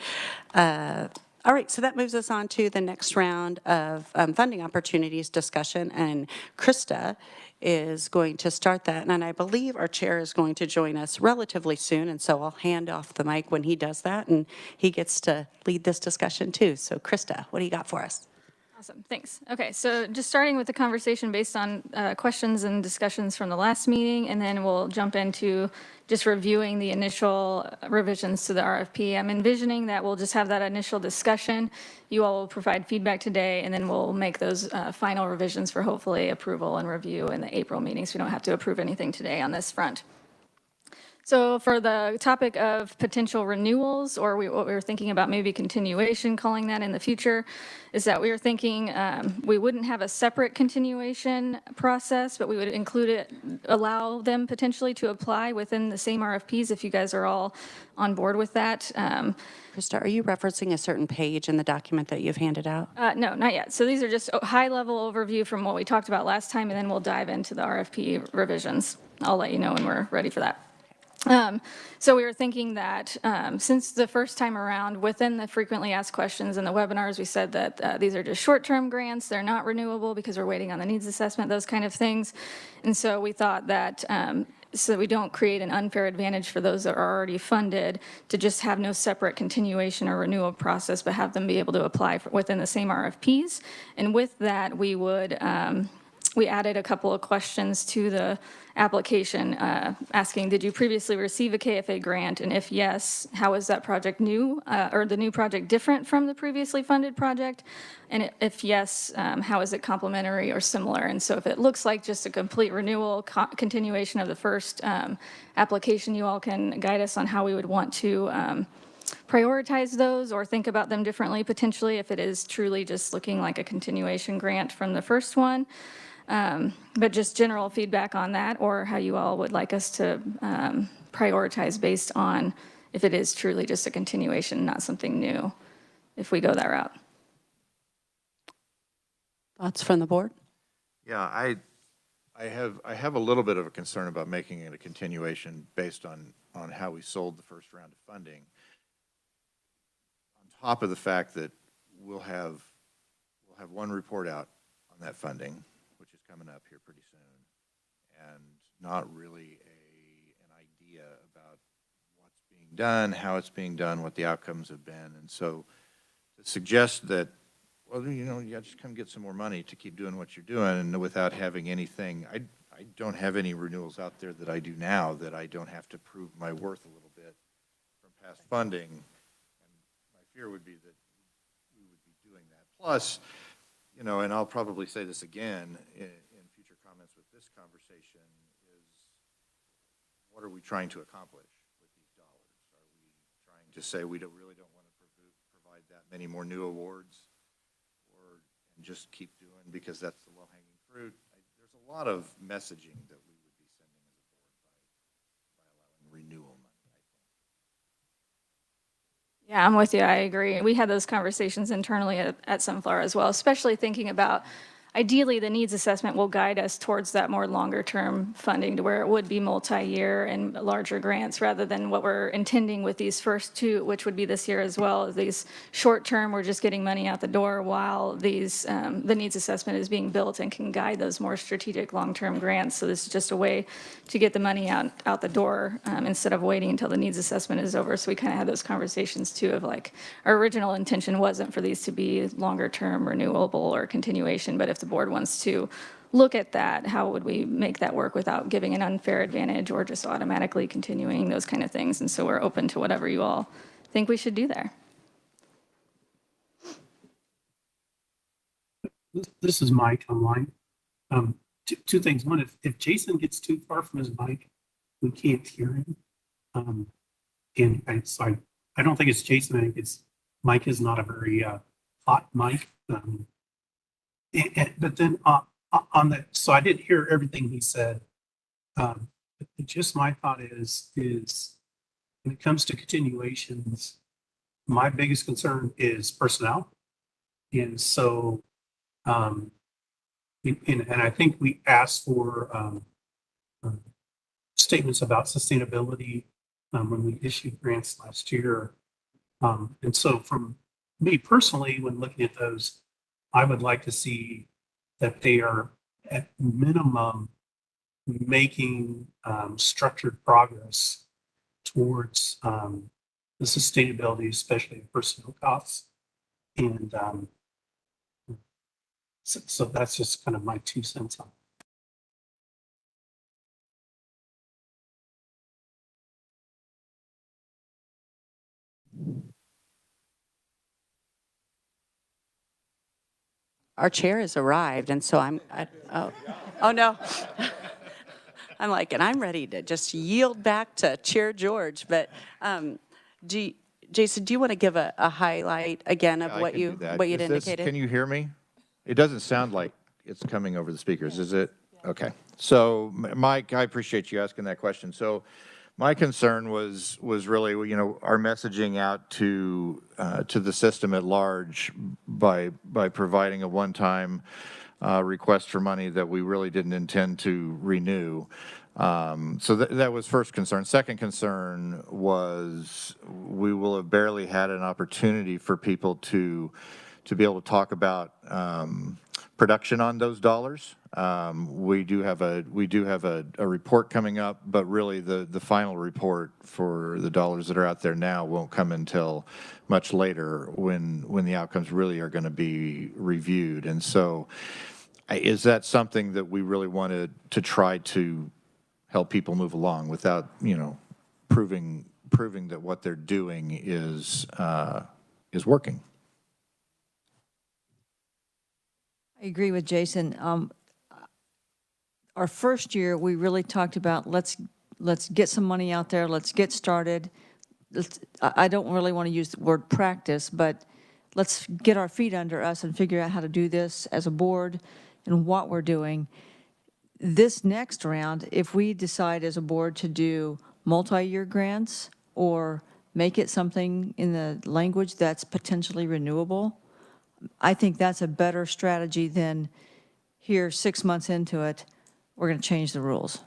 All right, so that moves us on to the next round of funding opportunities discussion, and Krista is going to start that, and I believe our chair is going to join us relatively soon, and so I'll hand off the mic when he does that, and he gets to lead this discussion too. So Krista, what do you got for us? Awesome, thanks. Okay, so just starting with the conversation based on questions and discussions from the last meeting, and then we'll jump into just reviewing the initial revisions to the RFP. I'm envisioning that we'll just have that initial discussion. You all will provide feedback today, and then we'll make those final revisions for hopefully approval and review in the April meeting, so we don't have to approve anything today on this front. So for the topic of potential renewals, or what we were thinking about maybe continuation, calling that in the future, is that we were thinking we wouldn't have a separate continuation process, but we would include it, allow them potentially to apply within the same RFPs if you guys are all on board with that. Krista, are you referencing a certain page in the document that you've handed out? No, not yet. So these are just a high-level overview from what we talked about last time, and then we'll dive into the RFP revisions. I'll let you know when we're ready for that. So we were thinking that since the first time around, within the frequently asked questions and the webinars, we said that these are just short-term grants. They're not renewable because we're waiting on the needs assessment, those kind of things. And so we thought that so we don't create an unfair advantage for those that are already funded to just have no separate continuation or renewal process, but have them be able to apply within the same RFPs. And with that, we would we added a couple of questions to the application asking, did you previously receive a KFA grant? And if yes, how is that project new or the new project different from the previously funded project? And if yes, how is it complementary or similar? And so if it looks like just a complete renewal, continuation of the first application, you all can guide us on how we would want to prioritize those or think about them differently potentially if it is truly just looking like a continuation grant from the first one. But just general feedback on that, or how you all would like us to prioritize based on if it is truly just a continuation, not something new, if we go that route. Thoughts from the board? Yeah, I have a little bit of a concern about making it a continuation based on how we sold the first round of funding. On top of the fact that we'll have one report out on that funding, which is coming up here pretty soon, and not really an idea about what's being done, how it's being done, what the outcomes have been. And so to suggest that, well, you know, you just come get some more money to keep doing what you're doing, and without having anything, I don't have any renewals out there that I do now that I don't have to prove my worth a little bit from past funding. And my fear would be that we would be doing that. Plus, you know, and I'll probably say this again in future comments with this conversation, is what are we trying to accomplish with these dollars? Are we trying to say we really don't want to provide that many more new awards, or just keep doing because that's the low-hanging fruit? There's a lot of messaging that we would be sending as a board by allowing renewal money, I think. Yeah, I'm with you. I agree. We had those conversations internally at Sunflower as well, especially thinking about ideally, the needs assessment will guide us towards that more longer-term funding to where it would be multi-year and larger grants rather than what we're intending with these first two, which would be this year as well. These short-term, we're just getting money out the door while these, the needs assessment is being built and can guide those more strategic long-term grants. So this is just a way to get the money out the door instead of waiting until the needs assessment is over. So we kind of had those conversations too of like, our original intention wasn't for these to be longer-term renewable or continuation, but if the board wants to look at that, how would we make that work without giving an unfair advantage or just automatically continuing those kind of things? And so we're open to whatever you all think we should do there. This is Mike online. Two things. One, if Jason gets too far from his mic, we can't hear him. And so I don't think it's Jason. I think it's Mike is not a very hot mic. But then on that, so I didn't hear everything he said. But just my thought is when it comes to continuations, my biggest concern is personnel. And so, and I think we asked for statements about sustainability when we issued grants last year. And so from me personally, when looking at those, I would like to see that they are at minimum making structured progress towards the sustainability, especially of personnel costs. And so that's just kind of my 2 cents on it. Our chair has arrived, and so oh no. I'm like, and I'm ready to just yield back to Chair George, but Jason, do you want to give a highlight again of what you'd indicated? Can you hear me? It doesn't sound like it's coming over the speakers, is it? Okay. So, Mike, I appreciate you asking that question. So, my concern was really, you know, our messaging out to the system at large by providing a one-time request for money that we really didn't intend to renew. So that was first concern. Second concern was we will have barely had an opportunity for people to be able to talk about production on those dollars. We do have a report coming up, but really the final report for the dollars that are out there now won't come until much later when the outcomes really are going to be reviewed. And so, is that something that we really wanted to try to help people move along without, you know, proving that what they're doing is working? I agree with Jason. Our first year, we really talked about let's get some money out there, let's get started. I don't really want to use the word practice, but let's get our feet under us and figure out how to do this as a board and what we're doing. This next round, if we decide as a board to do multi-year grants or make it something in the language that's potentially renewable, I think that's a better strategy than here 6 months into it, we're going to change the rules.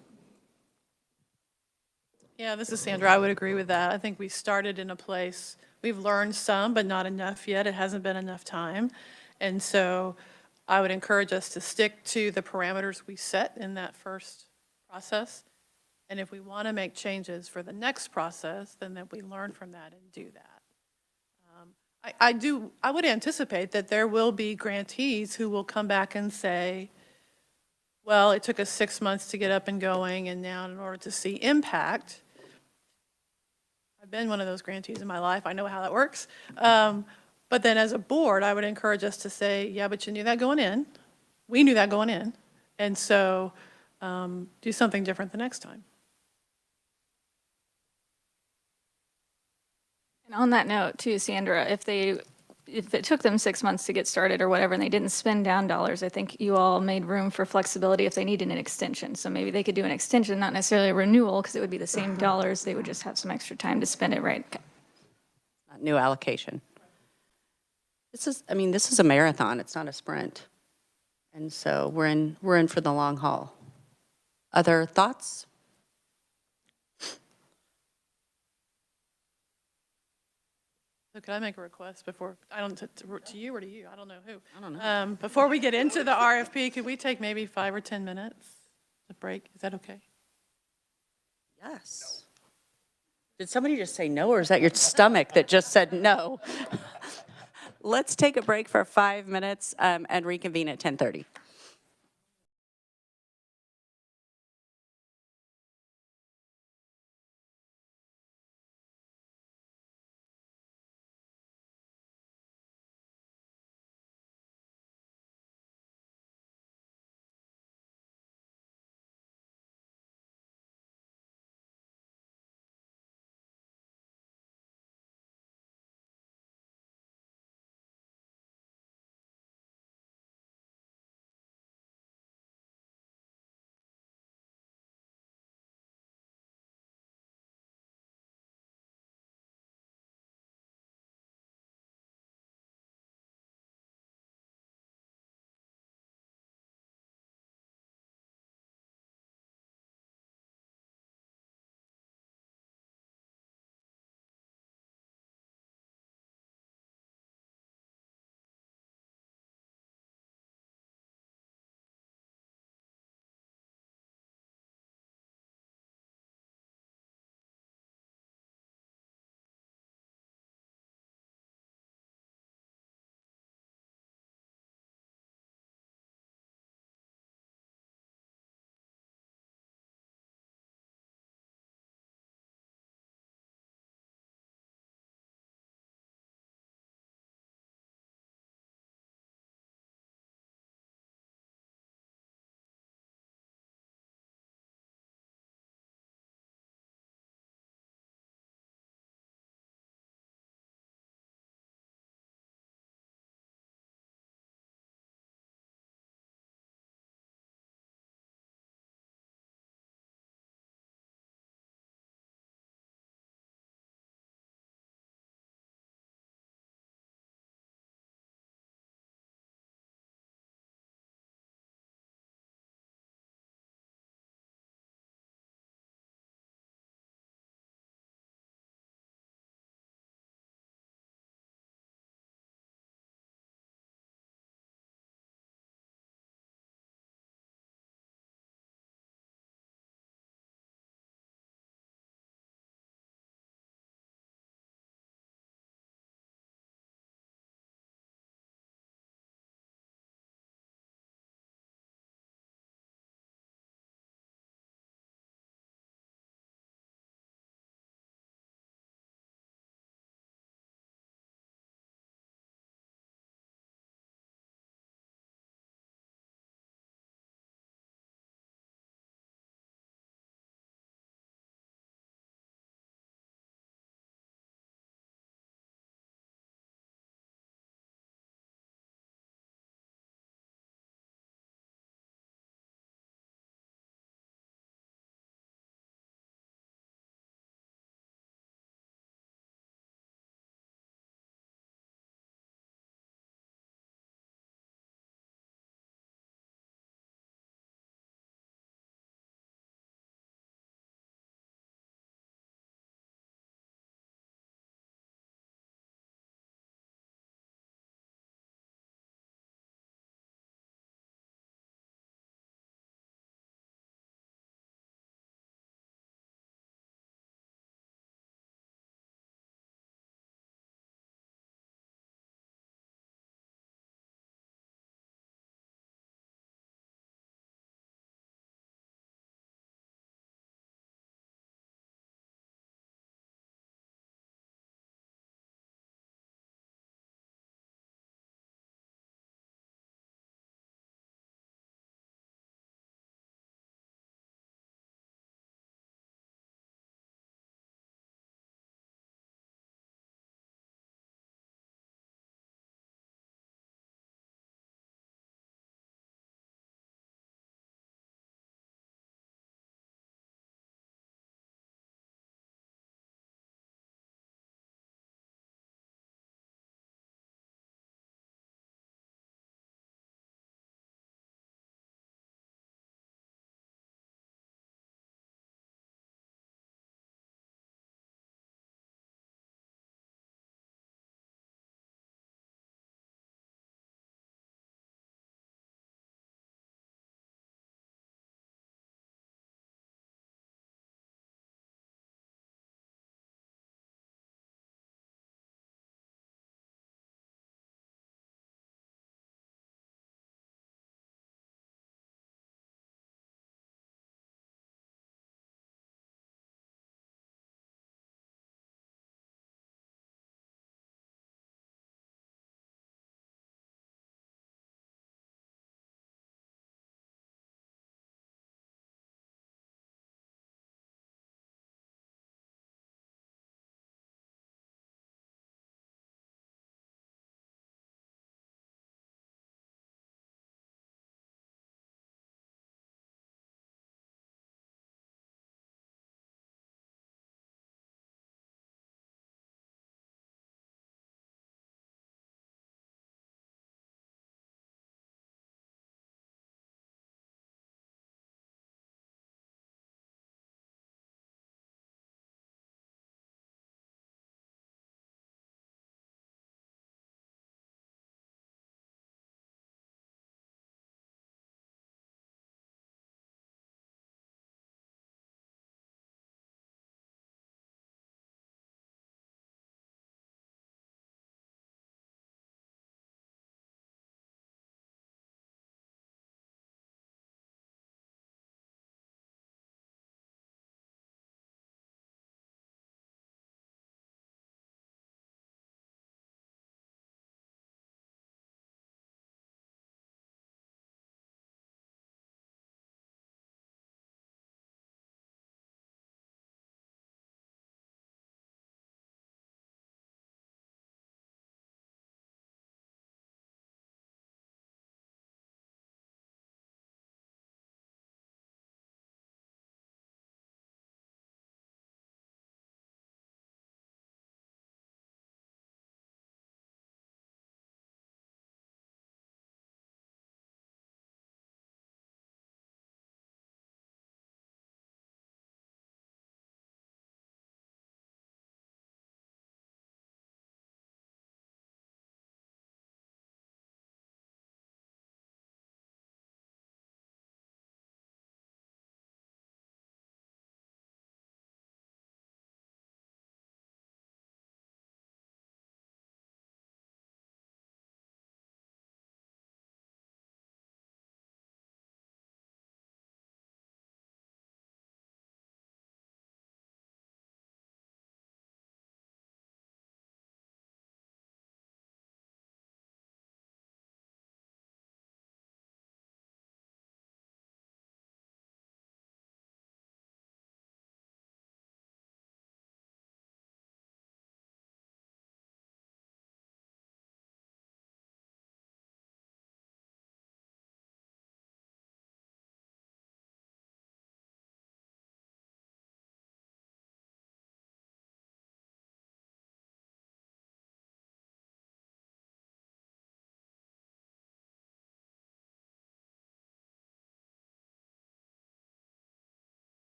Yeah, this is Sandra. I would agree with that. I think we started in a place, we've learned some, but not enough yet. It hasn't been enough time. And so I would encourage us to stick to the parameters we set in that first process. And if we want to make changes for the next process, then that we learn from that and do that. I would anticipate that there will be grantees who will come back and say, well, it took us 6 months to get up and going, and now in order to see impact, I've been one of those grantees in my life, I know how that works. But then as a board, I would encourage us to say, yeah, but you knew that going in. We knew that going in. And so do something different the next time. And on that note too, Sandra, if it took them 6 months to get started or whatever, and they didn't spend down dollars, I think you all made room for flexibility if they needed an extension. So maybe they could do an extension, not necessarily a renewal, because it would be the same dollars. They would just have some extra time to spend it right. Not new allocation. This is a marathon. It's not a sprint. And so we're in for the long haul. Other thoughts? So could I make a request before, I don't, to you or to you? I don't know who. I don't know. Before we get into the RFP, could we take maybe 5 or 10 minutes to break? Is that okay? Yes. Did somebody just say no, or is that your stomach that just said no? Let's take a break for 5 minutes and reconvene at 10:30.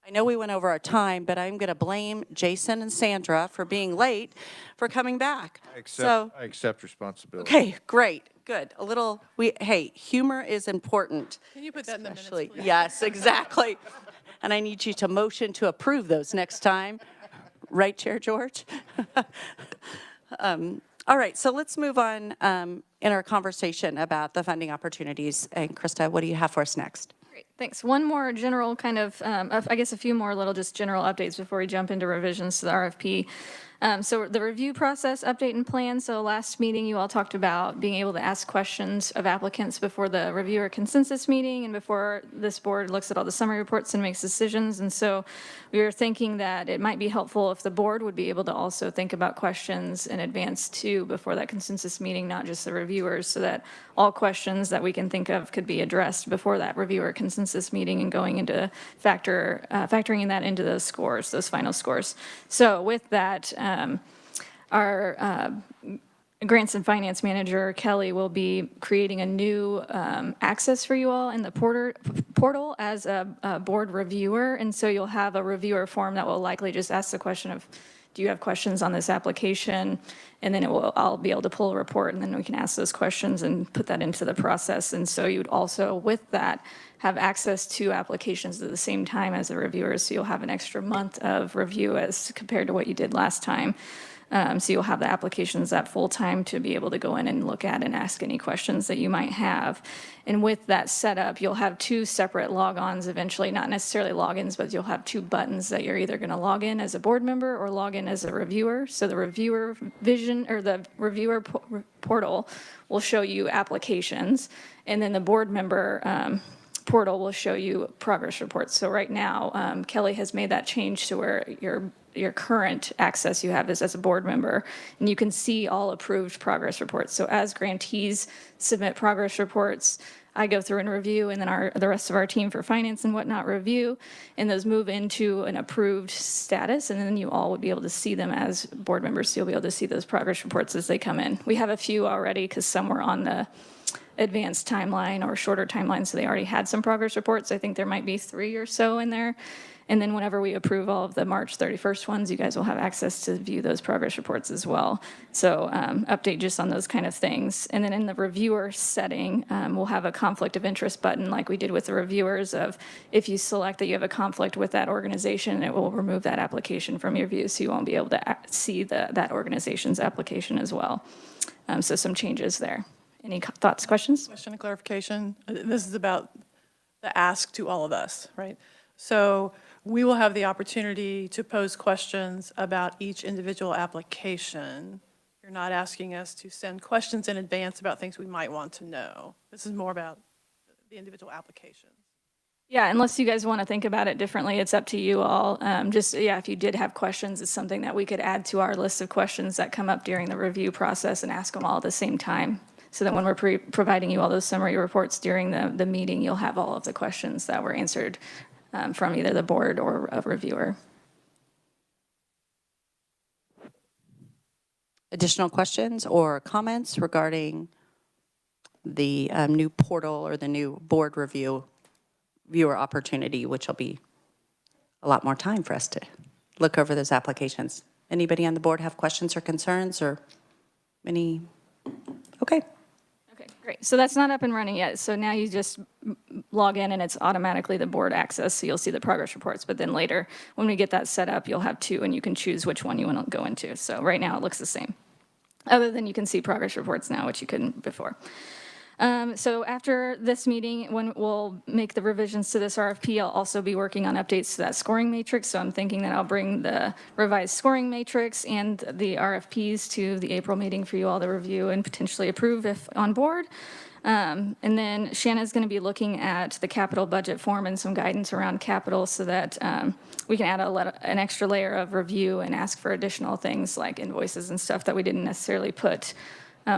I know we went over our time, but I'm going to blame Jason and Sandra for being late for coming back. So, I accept responsibility. okay, great, good. A little, hey, humor is important. Can you put that in the minutes, Especially, please? yes, exactly. And I need you to motion to approve those next time. Right, Chair George? All right, so let's move on in our conversation about the funding opportunities. And Krista, what do you have for us next? Great, thanks. One more general kind of, I guess a few more little just general updates before we jump into revisions to the RFP. So the review process update and plan. So last meeting, you all talked about being able to ask questions of applicants before the reviewer consensus meeting and before this board looks at all the summary reports and makes decisions. And so we were thinking that it might be helpful if the board would be able to also think about questions in advance too before that consensus meeting, not just the reviewers, so that all questions that we can think of could be addressed before that reviewer consensus meeting and going into factoring that into those scores, those final scores. So with that, our grants and finance manager, Kelly, will be creating a new access for you all in the portal as a board reviewer. And so you'll have a reviewer form that will likely just ask the question of, do you have questions on this application? And then I'll be able to pull a report, and then we can ask those questions and put that into the process. And so you'd also, with that, have access to applications at the same time as the reviewers. So you'll have an extra month of review as compared to what you did last time. So you'll have the applications at full time to be able to go in and look at and ask any questions that you might have. And with that setup, you'll have two separate logons eventually, not necessarily logins, but you'll have two buttons that you're either going to log in as a board member or log in as a reviewer. So the reviewer vision or the reviewer portal will show you applications, and then the board member portal will show you progress reports. So right now, Kelly has made that change to where your current access you have is as a board member, and you can see all approved progress reports. So as grantees submit progress reports, I go through and review, and then the rest of our team for finance and whatnot review, and those move into an approved status, and then you all would be able to see them as board members. So you'll be able to see those progress reports as they come in. We have a few already because some were on the advanced timeline or shorter timeline, so they already had some progress reports. I think there might be 3 or so in there. And then whenever we approve all of the March 31st ones, you guys will have access to view those progress reports as well. So update just on those kind of things. And then in the reviewer setting, we'll have a conflict of interest button like we did with the reviewers of if you select that you have a conflict with that organization, it will remove that application from your view, so you won't be able to see that organization's application as well. So some changes there. Any thoughts, questions? Question and clarification. This is about the ask to all of us, right? So we will have the opportunity to pose questions about each individual application. You're not asking us to send questions in advance about things we might want to know. This is more about the individual applications. Yeah, unless you guys want to think about it differently, it's up to you all. If you did have questions, it's something that we could add to our list of questions that come up during the review process and ask them all at the same time. So that when we're providing you all those summary reports during the meeting, you'll have all of the questions that were answered from either the board or a reviewer. Additional questions or comments regarding the new portal or the new board viewer opportunity, which will be a lot more time for us to look over those applications. Anybody on the board have questions or concerns or any? Okay. Okay, great. So that's not up and running yet. So now you just log in and it's automatically the board access. So you'll see the progress reports. But then later, when we get that set up, you'll have two and you can choose which one you want to go into. So right now it looks the same. Other than you can see progress reports now, which you couldn't before. So after this meeting, when we'll make the revisions to this RFP, I'll also be working on updates to that scoring matrix. So I'm thinking that I'll bring the revised scoring matrix and the RFPs to the April meeting for you all to review and potentially approve if on board. And then Shanna's going to be looking at the capital budget form and some guidance around capital so that we can add an extra layer of review and ask for additional things like invoices and stuff that we didn't necessarily put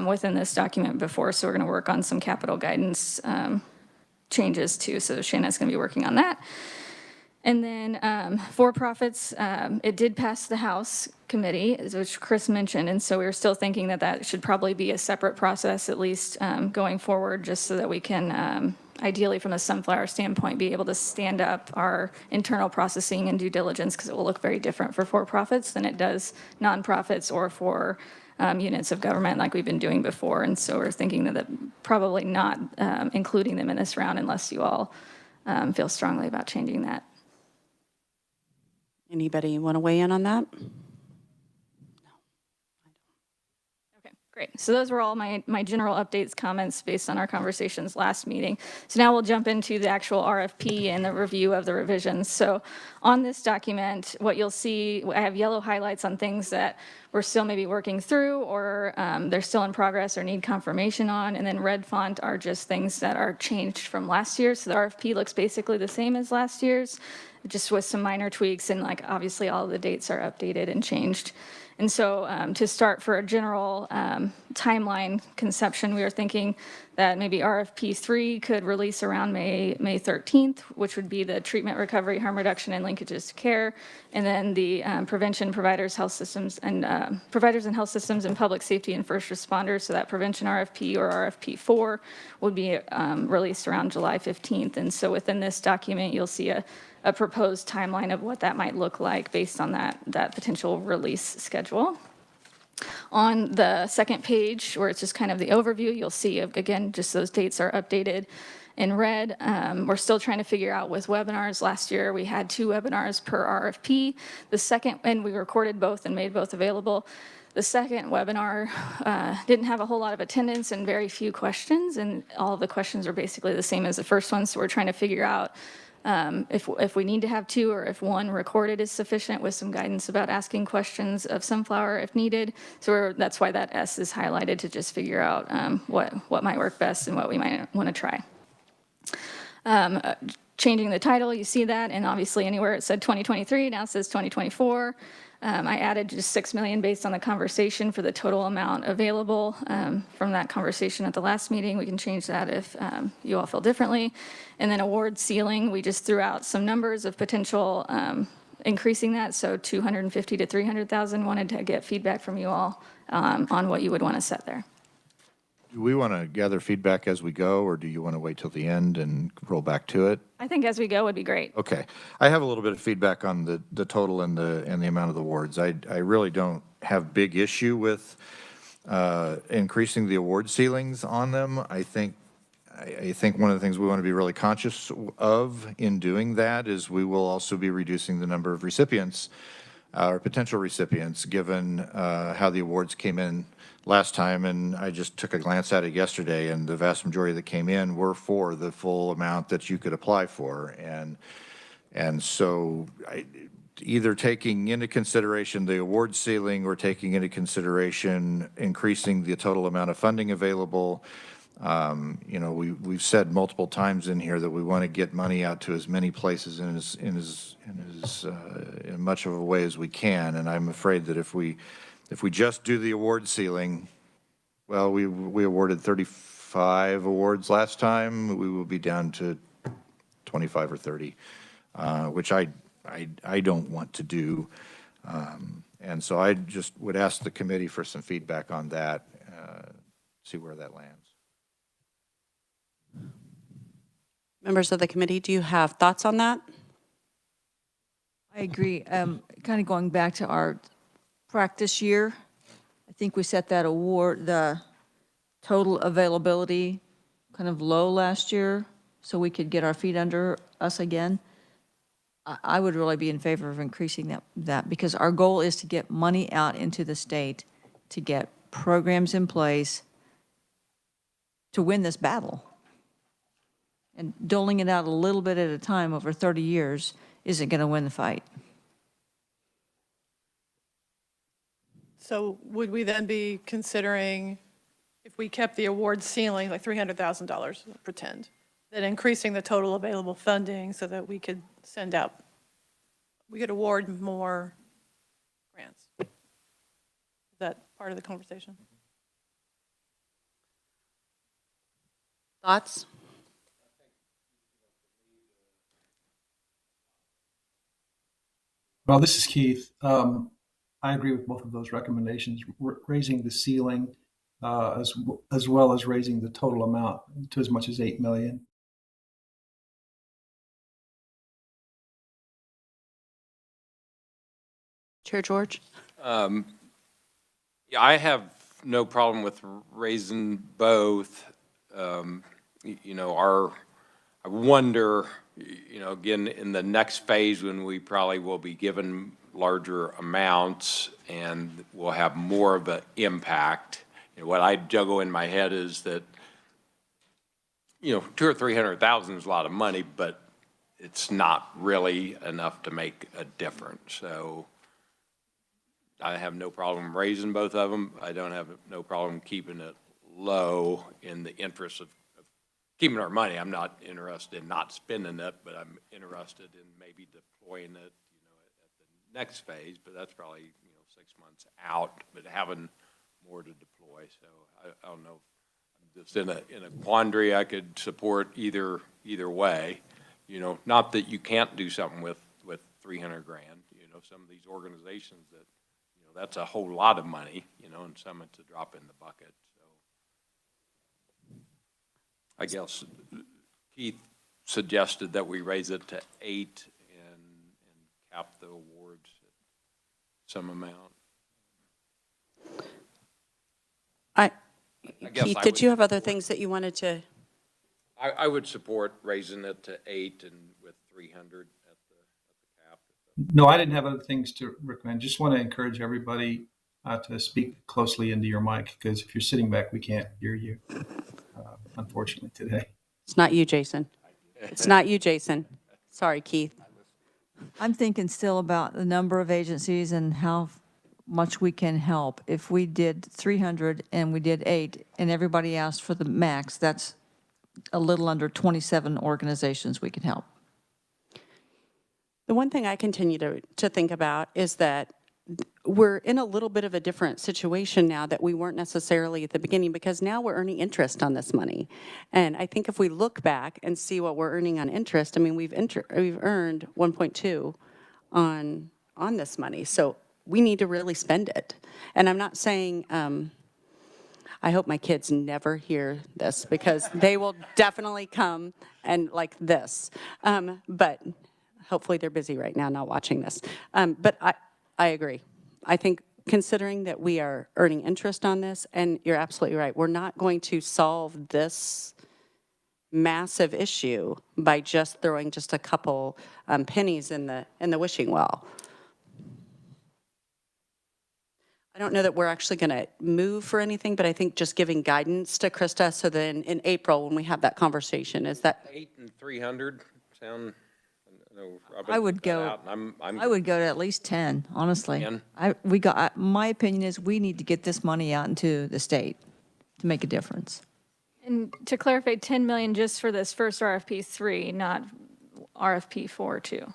within this document before. So we're going to work on some capital guidance changes too. So Shanna's going to be working on that. And then for-profits, it did pass the House committee, which Chris mentioned. And so we were still thinking that should probably be a separate process, at least going forward, just so that we can ideally from a Sunflower standpoint, be able to stand up our internal processing and due diligence, because it will look very different for for-profits than it does nonprofits or for units of government like we've been doing before. And so we're thinking that probably not including them in this round unless you all feel strongly about changing that. Anybody want to weigh in on that? Okay, great. So those were all my general updates, comments based on our conversations last meeting. So now we'll jump into the actual RFP and the review of the revisions. So on this document, what you'll see, I have yellow highlights on things that we're still maybe working through, or they're still in progress or need confirmation on, and then red font are just things that are changed from last year. So the RFP looks basically the same as last year's, just with some minor tweaks, and like obviously all of the dates are updated and changed. And so to start for a general timeline conception, we were thinking that maybe RFP 3 could release around May 13th, which would be the treatment, recovery, harm reduction, and linkages to care. And then the prevention, providers, health systems, and providers and health systems and public safety and first responders. So that prevention RFP or RFP 4 would be released around July 15th. And so within this document, you'll see a proposed timeline of what that might look like based on that potential release schedule. On the second page, where it's just kind of the overview, you'll see, again, just those dates are updated in red. We're still trying to figure out with webinars. Last year, we had 2 webinars per RFP. The second, and we recorded both and made both available. The second webinar didn't have a whole lot of attendance and very few questions, and all of the questions are basically the same as the first one, so we're trying to figure out if we need to have 2 or if 1 recorded is sufficient, with some guidance about asking questions of Sunflower if needed. So that's why that S is highlighted, to just figure out what might work best and what we might want to try. Changing the title, you see that, and obviously anywhere it said 2023, now it says 2024. I added just $6 million based on the conversation for the total amount available from that conversation at the last meeting. We can change that if you all feel differently. And then award ceiling, we just threw out some numbers of potential increasing that. So 250 to 300,000. Wanted to get feedback from you all on what you would want to set there. Do we want to gather feedback as we go, or do you want to wait till the end and roll back to it? I think as we go would be great. Okay. I have a little bit of feedback on the total and the amount of the awards. I really don't have big issue with increasing the award ceilings on them. I think one of the things we want to be really conscious of in doing that is we will also be reducing the number of recipients or potential recipients, given how the awards came in last time. And I just took a glance at it yesterday, and the vast majority that came in were for the full amount that you could apply for. And so either taking into consideration the award ceiling or taking into consideration increasing the total amount of funding available. We've said multiple times in here that we want to get money out to as many places in as much of a way as we can. And I'm afraid that if we just do the award ceiling, well, we awarded 35 awards last time. We will be down to 25 or 30, which I don't want to do. And so I just would ask the committee for some feedback on that, see where that lands. Members of the committee, do you have thoughts on that? I agree. Kind of going back to our practice year, I think we set that award, the total availability, kind of low last year, so we could get our feet under us again. I would really be in favor of increasing that because our goal is to get money out into the state, to get programs in place to win this battle. And doling it out a little bit at a time over 30 years isn't going to win the fight. So would we then be considering, if we kept the award ceiling, like $300,000, pretend, that increasing the total available funding so that we could award more grants? Is that part of the conversation? Thoughts? Well, this is Keith. I agree with both of those recommendations, raising the ceiling as well as raising the total amount to as much as $8 million. Chair George? Yeah, I have no problem with raising both. You know, I wonder, you know, again, in the next phase when we probably will be given larger amounts and we'll have more of an impact. You know, what I juggle in my head is that, you know, 200,000 or 300,000 is a lot of money, but it's not really enough to make a difference. So I have no problem raising both of them. I don't have no problem keeping it low in the interest of keeping our money. I'm not interested in not spending it, but I'm interested in maybe deploying it, you know, at the next phase, but that's probably, you know, 6 months out, but having more to deploy. So I don't know. I'm just in a quandary. I could support either way, you know, not that you can't do something with 300 grand, you know, some of these organizations that, you know, that's a whole lot of money, you know, and some it's a drop in the bucket. I guess Keith suggested that we raise it to 8 and cap the awards at some amount. Keith, did you have other things that you wanted to? I would support raising it to 8 and with 300 at the cap. No, I didn't have other things to recommend. Just want to encourage everybody to speak closely into your mic, because if you're sitting back, we can't hear you, unfortunately, today. It's not you, Jason. It's not you, Jason. Sorry, Keith. I'm thinking still about the number of agencies and how much we can help. If we did 300 and we did 8 and everybody asked for the max, that's a little under 27 organizations we can help. The one thing I continue to think about is that we're in a little bit of a different situation now that we weren't necessarily at the beginning, because now we're earning interest on this money. And I think if we look back and see what we're earning on interest, I mean, we've earned 1.2 on this money. So we need to really spend it. And I'm not saying, I hope my kids never hear this, because they will definitely come and like this. But hopefully they're busy right now, not watching this. But I agree. I think considering that we are earning interest on this, and you're absolutely right, we're not going to solve this massive issue by just throwing just a couple pennies in the wishing well. I don't know that we're actually going to move for anything, but I think just giving guidance to Krista, so then in April when we have that conversation, is that 8 and 300 sound. I would go. I would go to at least 10. Honestly, 10? My opinion is we need to get this money out into the state to make a difference. And to clarify, 10 million just for this first RFP 3, not RFP 4 too.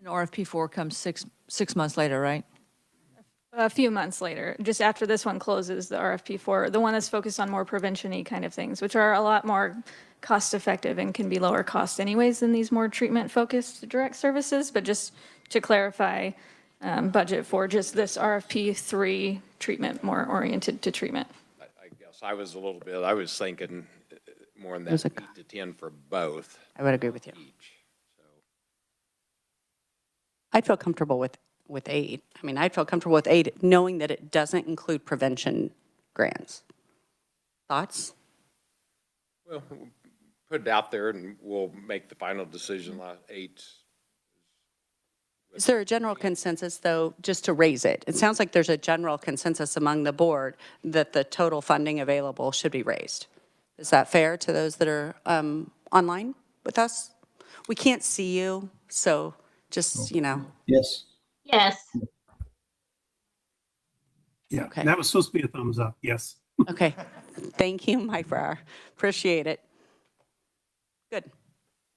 And RFP 4 comes six months later, right? A few months later, just after this one closes, the RFP 4, the one that's focused on more prevention-y kind of things, which are a lot more cost-effective and can be lower cost anyways than these more treatment-focused direct services. But just to clarify, budget for just this RFP 3 treatment, more oriented to treatment. I guess I was thinking more than that 8 to 10 for both. I would agree with you. Each. So. I'd feel comfortable with 8. I mean, I'd feel comfortable with 8, knowing that it doesn't include prevention grants. Thoughts? Well, put it out there and we'll make the final decision. 8. Is there a general consensus, though, just to raise it? It sounds like there's a general consensus among the board that the total funding available should be raised. Is that fair to those that are online with us? We can't see you, so just, you know. Yes. Yes. Yeah, Okay. that was supposed to be a thumbs up, yes. Okay. Thank you, Mike Brower. Appreciate it. Good.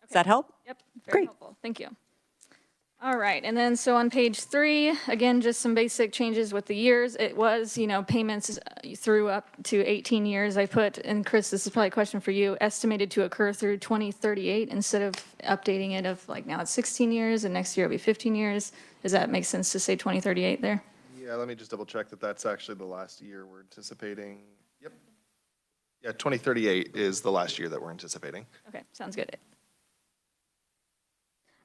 Does that help? Yep, very Great. helpful. Thank you. All right, and then so on page 3, again, just some basic changes with the years. It was, you know, payments through up to 18 years. I put, and Chris, this is probably a question for you, estimated to occur through 2038 instead of updating it of like now it's 16 years and next year it'll be 15 years. Does that make sense to say 2038 there? Yeah, let me just double check that that's actually the last year we're anticipating. Yep. Yeah, 2038 is the last year that we're anticipating. Okay, sounds good.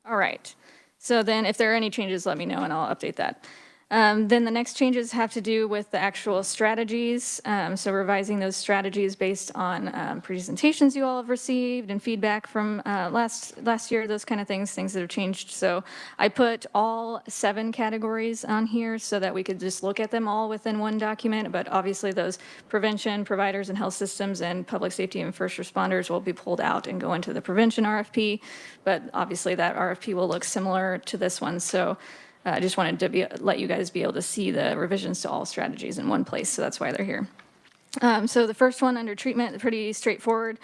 All right. So then if there are any changes, let me know and I'll update that. Then the next changes have to do with the actual strategies. So revising those strategies based on presentations you all have received and feedback from last year, those kind of things that have changed. So I put all 7 categories on here so that we could just look at them all within one document. But obviously those prevention, providers and health systems, and public safety and first responders will be pulled out and go into the prevention RFP. But obviously that RFP will look similar to this one. So I just wanted to let you guys be able to see the revisions to all strategies in one place, so that's why they're here. So the first one under treatment, pretty straightforward.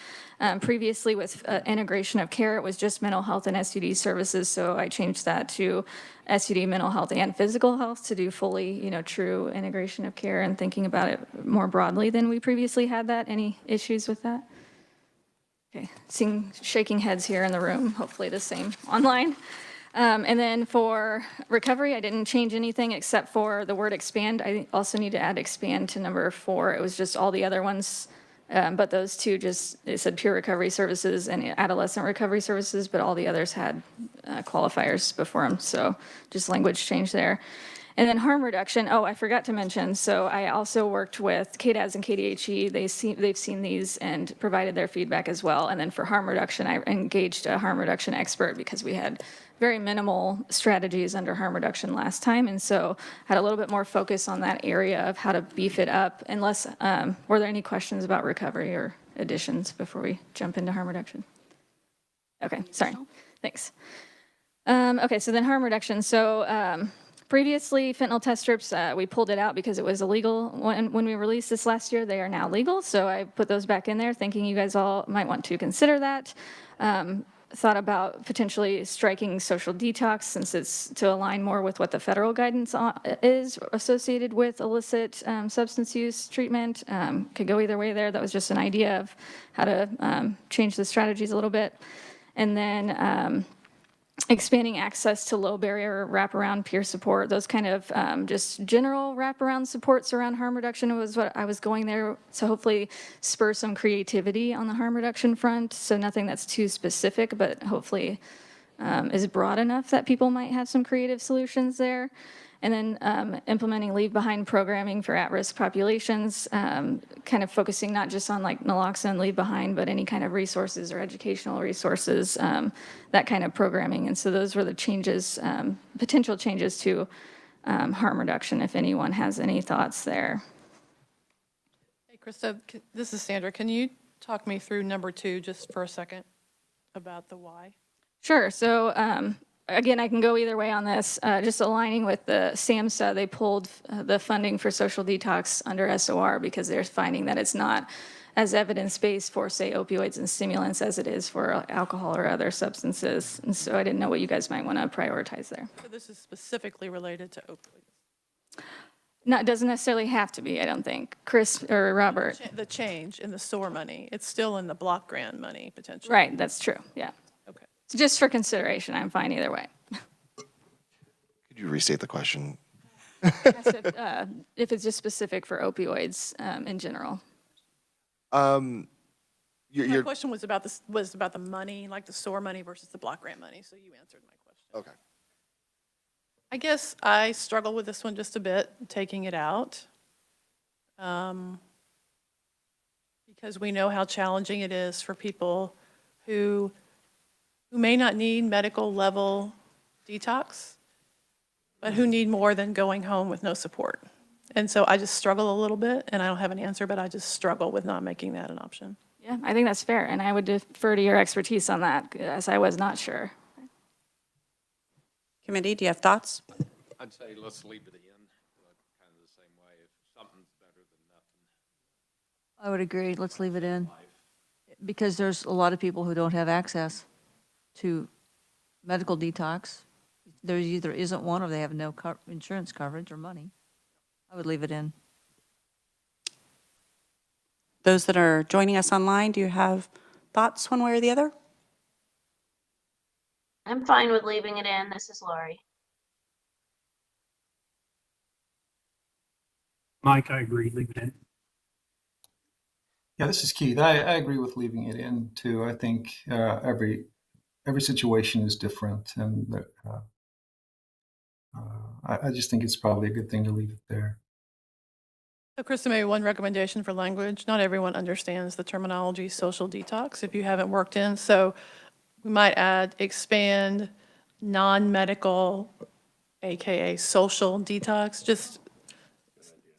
Previously with integration of care, it was just mental health and SUD services, so I changed that to SUD, mental health, and physical health to do fully, true integration of care and thinking about it more broadly than we previously had that. Any issues with that? Okay, seeing shaking heads here in the room, hopefully the same online. And then for recovery, I didn't change anything except for the word expand. I also need to add expand to number 4. It was just all the other ones, but those 2 it said peer recovery services and adolescent recovery services, but all the others had qualifiers before them. So just language change there. And then harm reduction, I forgot to mention, so I also worked with KDAS and KDHE. They've seen these and provided their feedback as well. And then for harm reduction, I engaged a harm reduction expert because we had very minimal strategies under harm reduction last time. And so had a little bit more focus on that area of how to beef it up. Unless, were there any questions about recovery or additions before we jump into harm reduction? Okay, sorry, thanks. Okay, so then harm reduction. So previously, fentanyl test strips, we pulled it out because it was illegal. When we released this last year, they are now legal. So I put those back in there thinking you guys all might want to consider that. Thought about potentially striking social detox since it's to align more with what the federal guidance is associated with illicit substance use treatment. Could go either way there. That was just an idea of how to change the strategies a little bit. And then expanding access to low barrier wraparound peer support, those kind of just general wraparound supports around harm reduction was what I was going there to hopefully spur some creativity on the harm reduction front. So nothing that's too specific, but hopefully is broad enough that people might have some creative solutions there. And then implementing leave behind programming for at-risk populations, kind of focusing not just on like naloxone leave behind, but any kind of resources or educational resources, that kind of programming. And so those were the changes, potential changes to harm reduction, if anyone has any thoughts there. Hey, Krista, this is Sandra. Can you talk me through number 2 just for a second about the why? Sure. So again, I can go either way on this. Just aligning with the SAMHSA, they pulled the funding for social detox under SOR because they're finding that it's not as evidence-based for, say, opioids and stimulants as it is for alcohol or other substances. And so I didn't know what you guys might want to prioritize there. So this is specifically related to opioids? It doesn't necessarily have to be, I don't think. Chris or Robert? The change in the SOAR money, it's still in the block grant money potentially? Right, that's true, yeah. Okay. So just for consideration, I'm fine either way. Could you restate the question? If it's just specific for opioids in general. My question was about the money, like the SOAR money versus the block grant money, so you answered my question. Okay. I guess I struggle with this one just a bit, taking it out. Because we know how challenging it is for people who may not need medical level detox, but who need more than going home with no support. And so I just struggle a little bit, and I don't have an answer, but I just struggle with not making that an option. Yeah, I think that's fair, and I would defer to your expertise on that, as I was not sure. Committee, do you have thoughts? I'd say let's leave it in, kind of the same way. If something's better than nothing. I would agree. Let's leave it in. Because there's a lot of people who don't have access to medical detox. There either isn't one or they have no insurance coverage or money. I would leave it in. Those that are joining us online, do you have thoughts one way or the other? I'm fine with leaving it in. This is Lori. Mike, I agree, leave it in. Yeah, this is Keith. I agree with leaving it in too. I think every situation is different, and I just think it's probably a good thing to leave it there. So Krista, maybe one recommendation for language. Not everyone understands the terminology social detox if you haven't worked in. So we might add expand non-medical, AKA social detox, just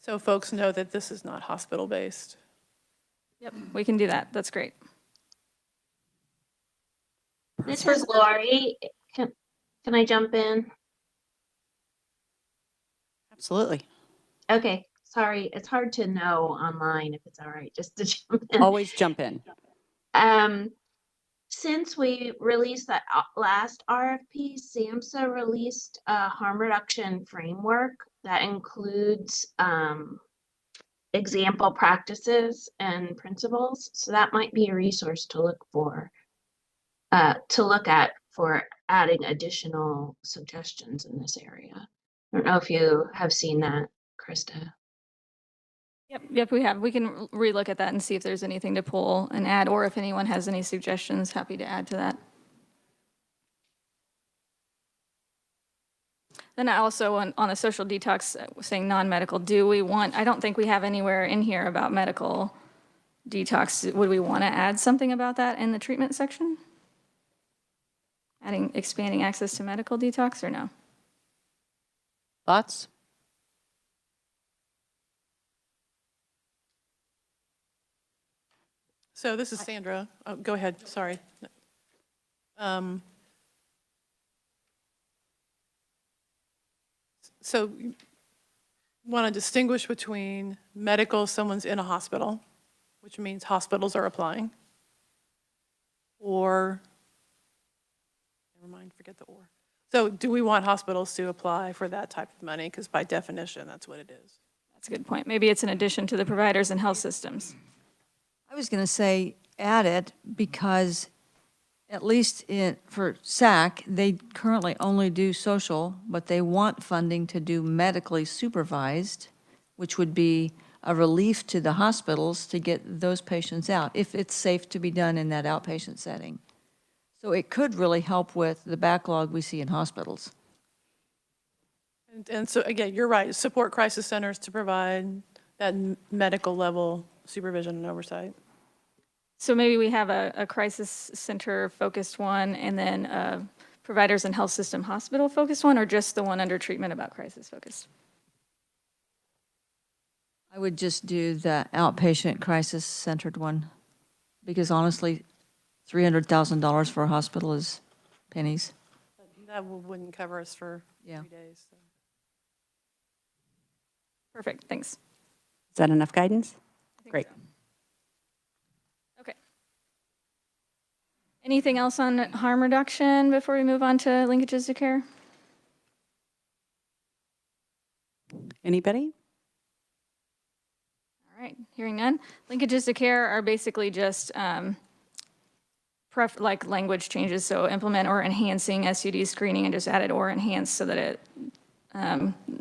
so folks know that this is not hospital-based. Yep, we can do that. That's great. This is Lori. Can I jump in? Absolutely. Okay, sorry, it's hard to know online if it's all right, just to jump in. Always jump in. Since we released that last RFP, SAMHSA released a harm reduction framework that includes example practices and principles. So that might be a resource to look at for adding additional suggestions in this area. I don't know if you have seen that, Krista. Yep, we have. We can relook at that and see if there's anything to pull and add, or if anyone has any suggestions, happy to add to that. Then I also, on a social detox, saying non-medical, I don't think we have anywhere in here about medical detox. Would we want to add something about that in the treatment section? Expanding access to medical detox, or no? Thoughts? So this is Sandra. Oh, go ahead, sorry. So you want to distinguish between medical, someone's in a hospital, which means hospitals are applying, or, never mind, forget the or. So do we want hospitals to apply for that type of money? Because by definition, that's what it is. That's a good point. Maybe it's in addition to the providers and health systems. I was going to say add it because at least for SAC, they currently only do social, but they want funding to do medically supervised, which would be a relief to the hospitals to get those patients out, if it's safe to be done in that outpatient setting. So it could really help with the backlog we see in hospitals. And so again, you're right, support crisis centers to provide that medical level supervision and oversight. So maybe we have a crisis center focused one, and then a providers and health system hospital focused one, or just the one under treatment about crisis focused? I would just do the outpatient crisis centered one, because honestly, $300,000 for a hospital is pennies. That wouldn't cover us for 3 days. So. Perfect, thanks. Is that enough guidance? Great. So. Okay. Anything else on harm reduction before we move on to linkages to care? Anybody? All right, hearing none. Linkages to care are basically just like language changes, so implement or enhancing SUD screening, and just added or enhance so that it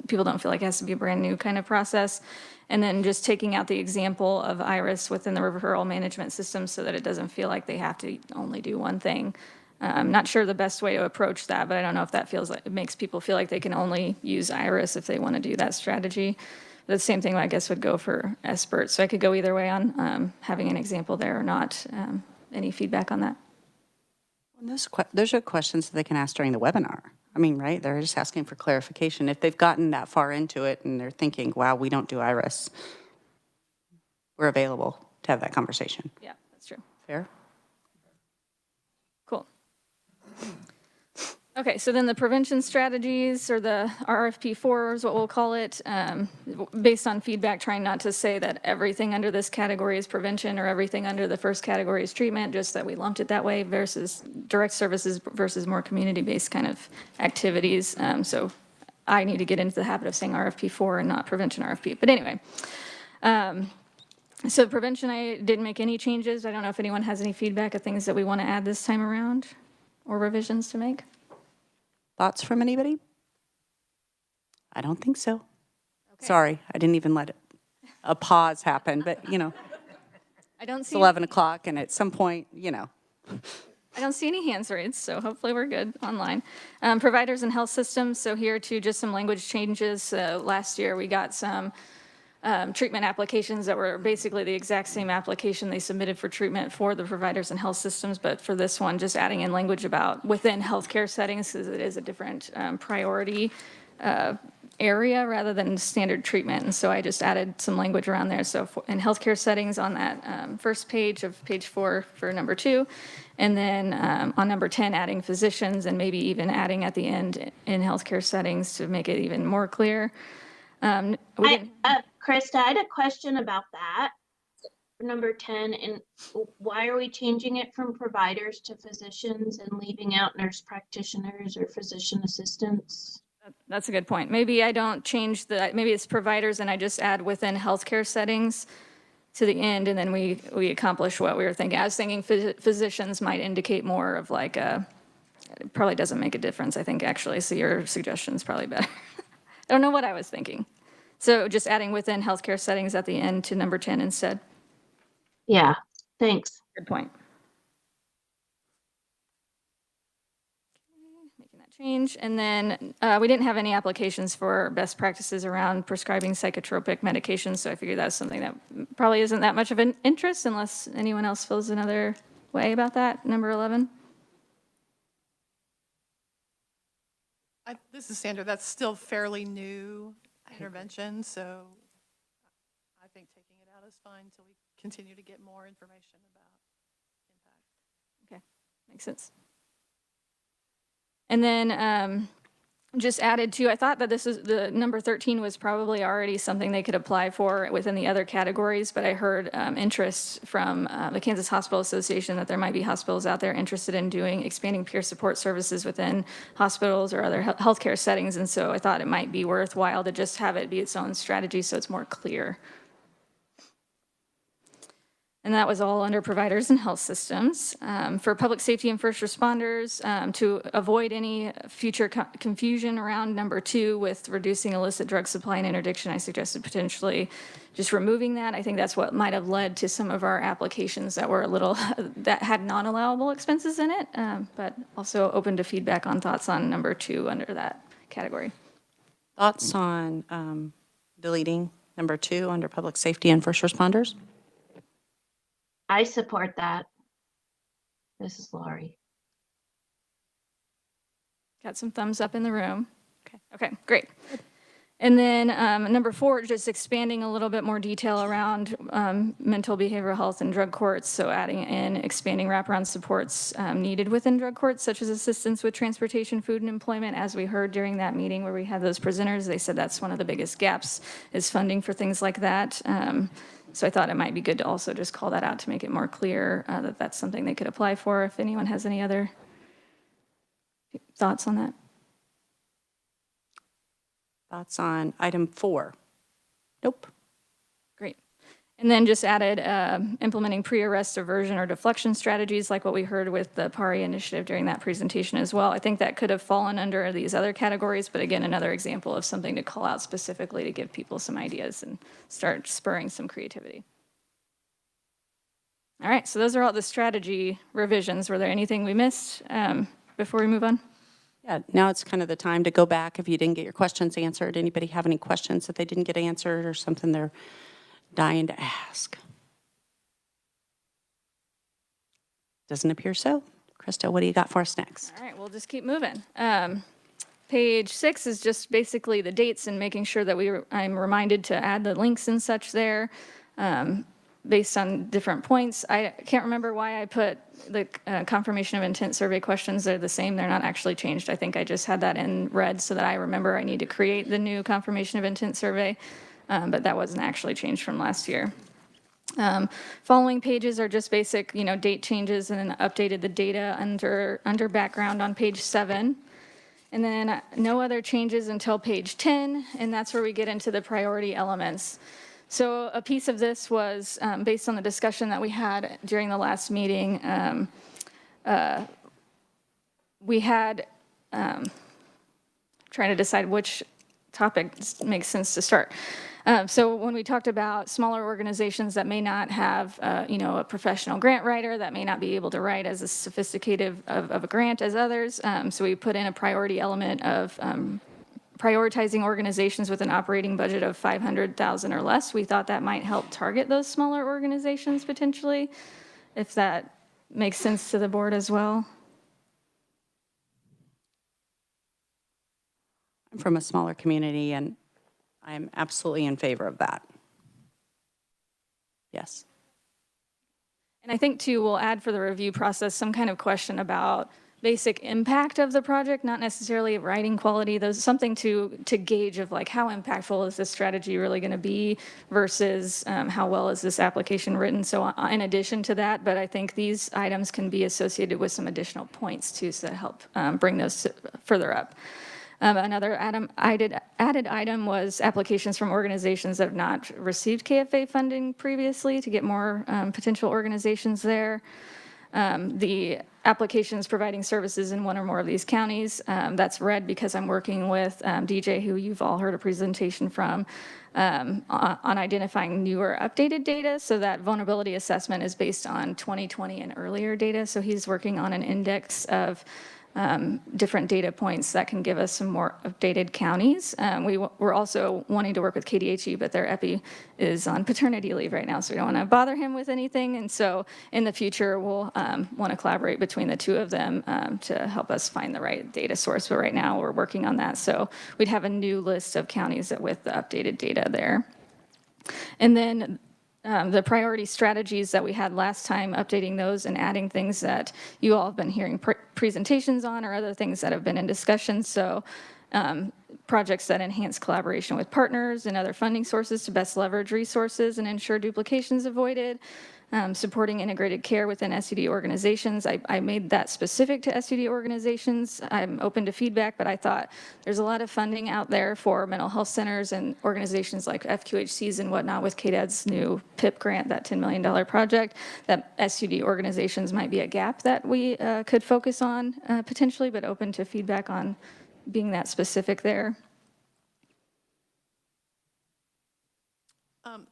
people don't feel like it has to be a brand new kind of process. And then just taking out the example of IRIS within the referral management system so that it doesn't feel like they have to only do one thing. I'm not sure the best way to approach that, but I don't know if that feels like it makes people feel like they can only use IRIS if they want to do that strategy. But the same thing, I guess, would go for SBIRT. So I could go either way on having an example there or not. Any feedback on that? Well, those are questions that they can ask during the webinar. I mean, right? They're just asking for clarification. If they've gotten that far into it and they're thinking, wow, we don't do IRIS, we're available to have that conversation. Yeah, that's true. Fair? Cool. Okay, so then the prevention strategies, or the RFP4 is what we'll call it, based on feedback, trying not to say that everything under this category is prevention or everything under the first category is treatment, just that we lumped it that way versus direct services versus more community-based kind of activities. So I need to get into the habit of saying RFP4 and not prevention RFP. But anyway, so prevention, I didn't make any changes. I don't know if anyone has any feedback of things that we want to add this time around or revisions to make. Thoughts from anybody? I don't think so. Okay. Sorry, I didn't even let a pause happen, but you know, I don't it's see 11 o'clock, and at some point, you know. I don't see any hands raised, so hopefully we're good online. Providers and health systems, so here too, just some language changes. Last year, we got some treatment applications that were basically the exact same application they submitted for treatment for the providers and health systems, but for this one, just adding in language about within healthcare settings, because it is a different priority area rather than standard treatment. And so I just added some language around there. So in healthcare settings on that first page of page 4 for number 2, and then on number 10, adding physicians and maybe even adding at the end in healthcare settings to make it even more clear. We didn't. Krista, I had a question about that. Number 10, and why are we changing it from providers to physicians and leaving out nurse practitioners or physician assistants? That's a good point. Maybe I don't change maybe it's providers and I just add within healthcare settings to the end, and then we accomplish what we were thinking. I was thinking physicians might indicate more of like it probably doesn't make a difference, I think, actually. So your suggestion's probably better. I don't know what I was thinking. So just adding within healthcare settings at the end to number 10 instead. Yeah, thanks. Good point. Making that change. And then we didn't have any applications for best practices around prescribing psychotropic medications, so I figured that's something that probably isn't that much of an interest unless anyone else feels another way about that, number 11. This is Sandra. That's still fairly new intervention, so I think taking it out is fine until we continue to get more information about impact. Okay, makes sense. And then just added to, I thought that this is, the number 13 was probably already something they could apply for within the other categories, but I heard interest from the Kansas Hospital Association that there might be hospitals out there interested in expanding peer support services within hospitals or other healthcare settings, and so I thought it might be worthwhile to just have it be its own strategy so it's more clear. And that was all under providers and health systems. For public safety and first responders, to avoid any future confusion around number 2 with reducing illicit drug supply and interdiction, I suggested potentially just removing that. I think that's what might have led to some of our applications that were that had non-allowable expenses in it, but also open to feedback on thoughts on number 2 under that category. Thoughts on deleting number 2 under public safety and first responders? I support that. This is Laurie. Got some thumbs up in the room. Okay, great. And then number 4, just expanding a little bit more detail around mental behavioral health and drug courts. So adding in expanding wraparound supports needed within drug courts, such as assistance with transportation, food, and employment. As we heard during that meeting where we had those presenters, they said that's one of the biggest gaps is funding for things like that. So I thought it might be good to also just call that out to make it more clear that that's something they could apply for. If anyone has any other thoughts on that. Thoughts on item 4? Nope. Great. And then just added implementing pre-arrest aversion or deflection strategies like what we heard with the PARI initiative during that presentation as well. I think that could have fallen under these other categories, but again, another example of something to call out specifically to give people some ideas and start spurring some creativity. All right, so those are all the strategy revisions. Were there anything we missed before we move on? Yeah, now it's kind of the time to go back if you didn't get your questions answered. Anybody have any questions that they didn't get answered or something they're dying to ask? Doesn't appear so. Krista, what do you got for us next? All right, we'll just keep moving. Page 6 is just basically the dates and making sure that I'm reminded to add the links and such there based on different points. I can't remember why I put the confirmation of intent survey questions. They're the same. They're not actually changed. I think I just had that in red so that I remember I need to create the new confirmation of intent survey, but that wasn't actually changed from last year. Following pages are just basic, date changes, and then updated the data under background on page 7. And then no other changes until page 10, and that's where we get into the priority elements. So a piece of this was based on the discussion that we had during the last meeting. We had trying to decide which topic makes sense to start. So when we talked about smaller organizations that may not have, a professional grant writer, that may not be able to write as a sophisticated of a grant as others, so we put in a priority element of prioritizing organizations with an operating budget of 500,000 or less. We thought that might help target those smaller organizations potentially, if that makes sense to the board as well. I'm from a smaller community, and I'm absolutely in favor of that. Yes. And I think too, we'll add for the review process some kind of question about basic impact of the project, not necessarily writing quality. There's something to gauge of like how impactful is this strategy really going to be versus how well is this application written. So in addition to that, but I think these items can be associated with some additional points too, so that help bring those further up. Another added item was applications from organizations that have not received KFA funding previously to get more potential organizations there. The applications providing services in one or more of these counties, that's red because I'm working with DJ, who you've all heard a presentation from, on identifying newer updated data. So that vulnerability assessment is based on 2020 and earlier data. So he's working on an index of different data points that can give us some more updated counties. We're also wanting to work with KDHE, but their EPI is on paternity leave right now, so we don't want to bother him with anything. And so in the future, we'll want to collaborate between the two of them to help us find the right data source. But right now, we're working on that. So we'd have a new list of counties with the updated data there. And then the priority strategies that we had last time, updating those and adding things that you all have been hearing presentations on or other things that have been in discussion. So projects that enhance collaboration with partners and other funding sources to best leverage resources and ensure duplications avoided. Supporting integrated care within SUD organizations. I made that specific to SUD organizations. I'm open to feedback, but I thought there's a lot of funding out there for mental health centers and organizations like FQHCs and whatnot with KDAD's new PIP grant, that $10 million project, that SUD organizations might be a gap that we could focus on potentially, but open to feedback on being that specific there.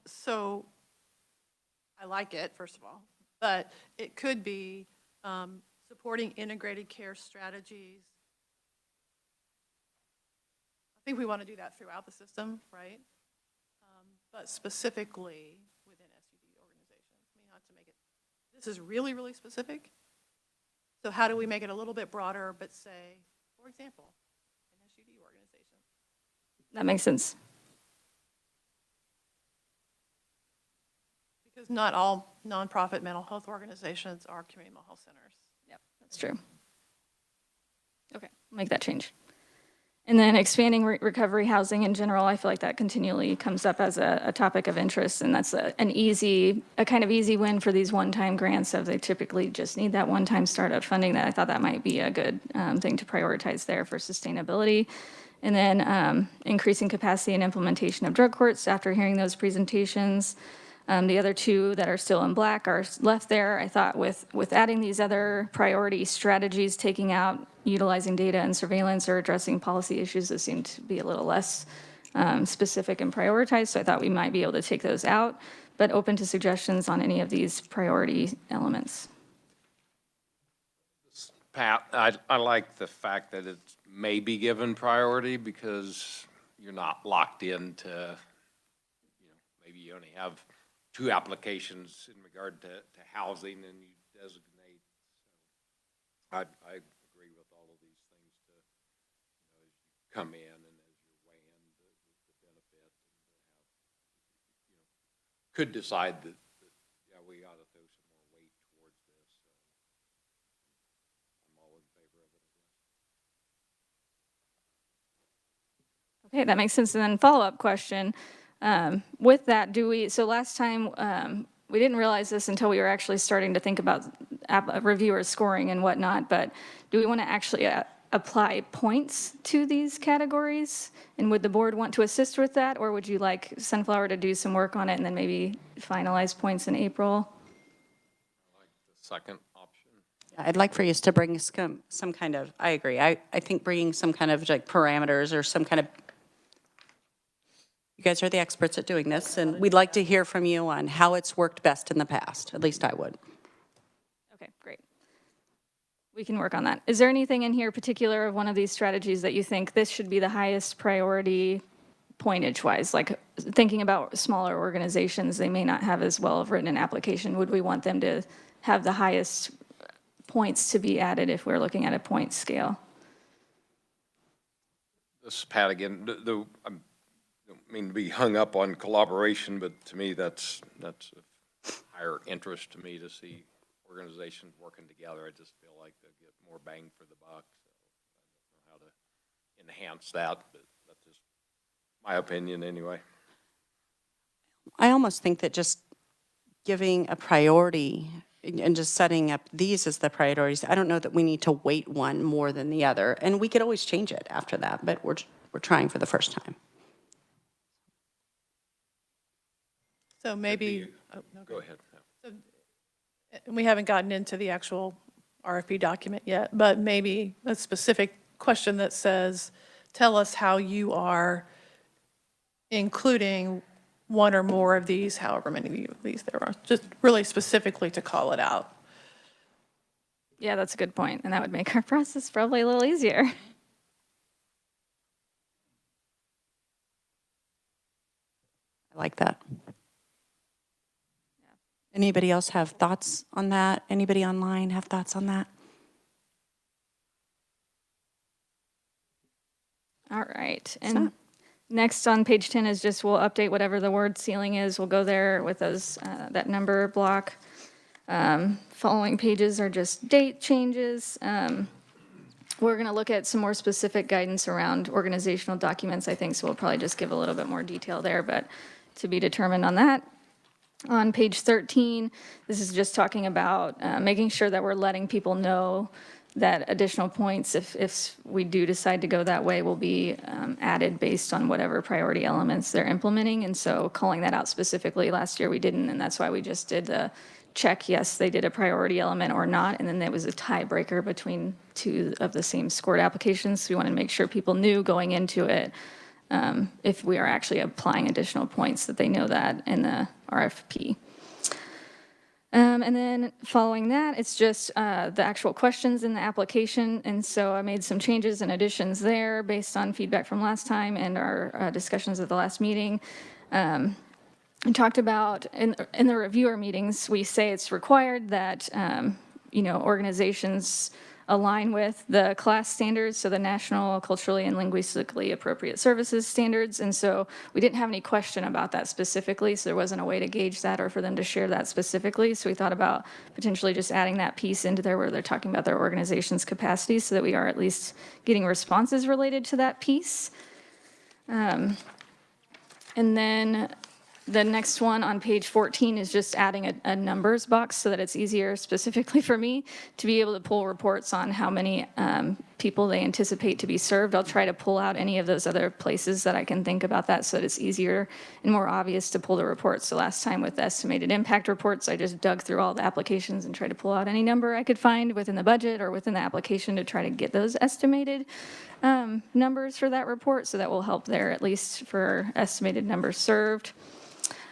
So I like it, first of all, but it could be supporting integrated care strategies. I think we want to do that throughout the system, right? But specifically within SUD organizations. I mean, not to make it, this is really, really specific. So how do we make it a little bit broader, but say, for example, an SUD organization? That makes sense. Because not all nonprofit mental health organizations are community mental health centers. Yep, that's true. Okay, make that change. And then expanding recovery housing in general, I feel like that continually comes up as a topic of interest, and that's a kind of easy win for these one-time grants, so they typically just need that one-time startup funding. That I thought that might be a good thing to prioritize there for sustainability. And then increasing capacity and implementation of drug courts after hearing those presentations. The other two that are still in black are left there. I thought with adding these other priority strategies, taking out utilizing data and surveillance or addressing policy issues that seem to be a little less specific and prioritized. So I thought we might be able to take those out, but open to suggestions on any of these priority elements. Pat, I like the fact that it may be given priority because you're not locked into, maybe you only have 2 applications in regard to housing and you designate. So I agree with all of these things to, as you come in and as you're weighing the benefit and to have, could decide that yeah, we ought to throw some more weight towards this. So I'm all in favor of it. Okay, that makes sense. And then follow-up question. With that, so last time, we didn't realize this until we were actually starting to think about reviewers scoring and whatnot, but do we want to actually apply points to these categories? And would the board want to assist with that, or would you like Sunflower to do some work on it and then maybe finalize points in April? I like the second option. I'd like for you to bring some kind of, I agree, I think bringing some kind of like parameters or some kind of You guys are the experts at doing this, and we'd like to hear from you on how it's worked best in the past. At least I would. Okay, great. We can work on that. Is there anything in here particular of one of these strategies that you think this should be the highest priority pointage-wise? Like thinking about smaller organizations, they may not have as well of written an application. Would we want them to have the highest points to be added if we're looking at a point scale? This is Pat again. I don't mean to be hung up on collaboration, but to me, that's a higher interest to me to see organizations working together. I just feel like they'll get more bang for the buck. So I don't know how to enhance that, but that's just my opinion anyway. I almost think that just giving a priority and just setting up these as the priorities, I don't know that we need to weight one more than the other. And we could always change it after that, but we're trying for the first time. So maybe, oh, no, Go ahead. So, and we haven't gotten into the actual RFP document yet, but maybe a specific question that says, tell us how you are including one or more of these, however many of these there are, just really specifically to call it out. Yeah, that's a good point, and that would make our process probably a little easier. I like that. Anybody else have thoughts on that? Anybody online have thoughts on that? All right, and next on page 10 is just we'll update whatever the word ceiling is. We'll go there with those that number block. Following pages are just date changes. We're going to look at some more specific guidance around organizational documents, I think, so we'll probably just give a little bit more detail there, but to be determined on that. On page 13, this is just talking about making sure that we're letting people know that additional points, if we do decide to go that way, will be added based on whatever priority elements they're implementing. And so calling that out specifically, last year we didn't, and that's why we just did the check, yes, they did a priority element or not, and then there was a tiebreaker between two of the same scored applications. So we wanted to make sure people knew going into it if we are actually applying additional points, that they know that in the RFP. And then following that, it's just the actual questions in the application. And so I made some changes and additions there based on feedback from last time and our discussions at the last meeting. We talked about in the reviewer meetings, we say it's required that organizations align with the class standards, so the National Culturally and Linguistically Appropriate Services standards. And so we didn't have any question about that specifically, so there wasn't a way to gauge that or for them to share that specifically. So we thought about potentially just adding that piece into there where they're talking about their organization's capacity so that we are at least getting responses related to that piece. And then the next one on page 14 is just adding a numbers box so that it's easier specifically for me to be able to pull reports on how many people they anticipate to be served. I'll try to pull out any of those other places that I can think about that so that it's easier and more obvious to pull the reports. So last time with the estimated impact reports, I just dug through all the applications and tried to pull out any number I could find within the budget or within the application to try to get those estimated numbers for that report. So that will help there at least for estimated numbers served.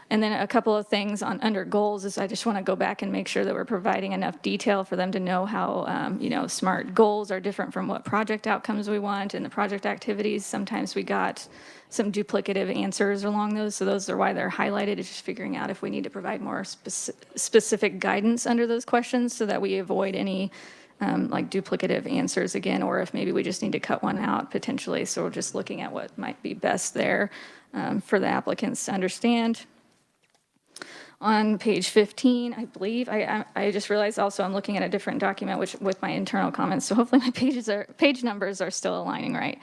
And then a couple of things under goals is I just want to go back and make sure that we're providing enough detail for them to know how, SMART goals are different from what project outcomes we want and the project activities. Sometimes we got some duplicative answers along those, so those are why they're highlighted. It's just figuring out if we need to provide more specific guidance under those questions so that we avoid any like duplicative answers again, or if maybe we just need to cut one out potentially. So we're just looking at what might be best there for the applicants to understand. On page 15, I believe, I just realized also I'm looking at a different document with my internal comments, so hopefully my page numbers are still aligning right.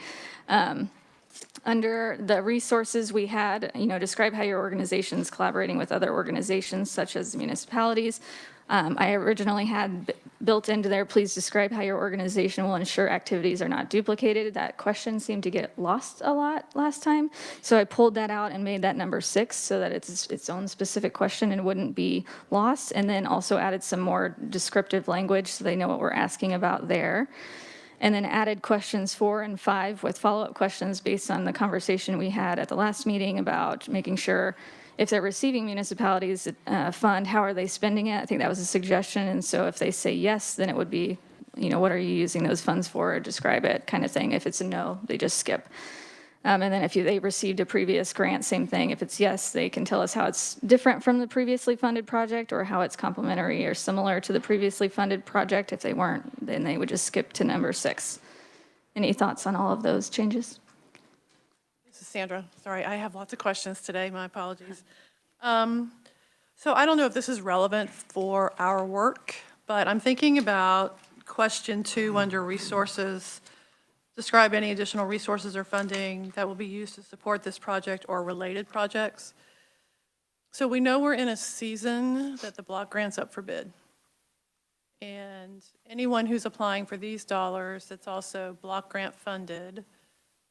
Under the resources we had, describe how your organization is collaborating with other organizations such as municipalities. I originally had built into there, please describe how your organization will ensure activities are not duplicated. That question seemed to get lost a lot last time. So I pulled that out and made that number 6 so that it's its own specific question and wouldn't be lost. And then also added some more descriptive language so they know what we're asking about there. And then added questions 4 and 5 with follow-up questions based on the conversation we had at the last meeting about making sure if they're receiving municipalities fund, how are they spending it? I think that was a suggestion. And so if they say yes, then it would be, what are you using those funds for? Or describe it kind of thing. If it's a no, they just skip. And then if they received a previous grant, same thing. If it's yes, they can tell us how it's different from the previously funded project or how it's complementary or similar to the previously funded project. If they weren't, then they would just skip to number 6. Any thoughts on all of those changes? This is Sandra. Sorry, I have lots of questions today. My apologies. So I don't know if this is relevant for our work, but I'm thinking about question 2 under resources. Describe any additional resources or funding that will be used to support this project or related projects. So we know we're in a season that the block grant's up for bid. And anyone who's applying for these dollars that's also block grant funded,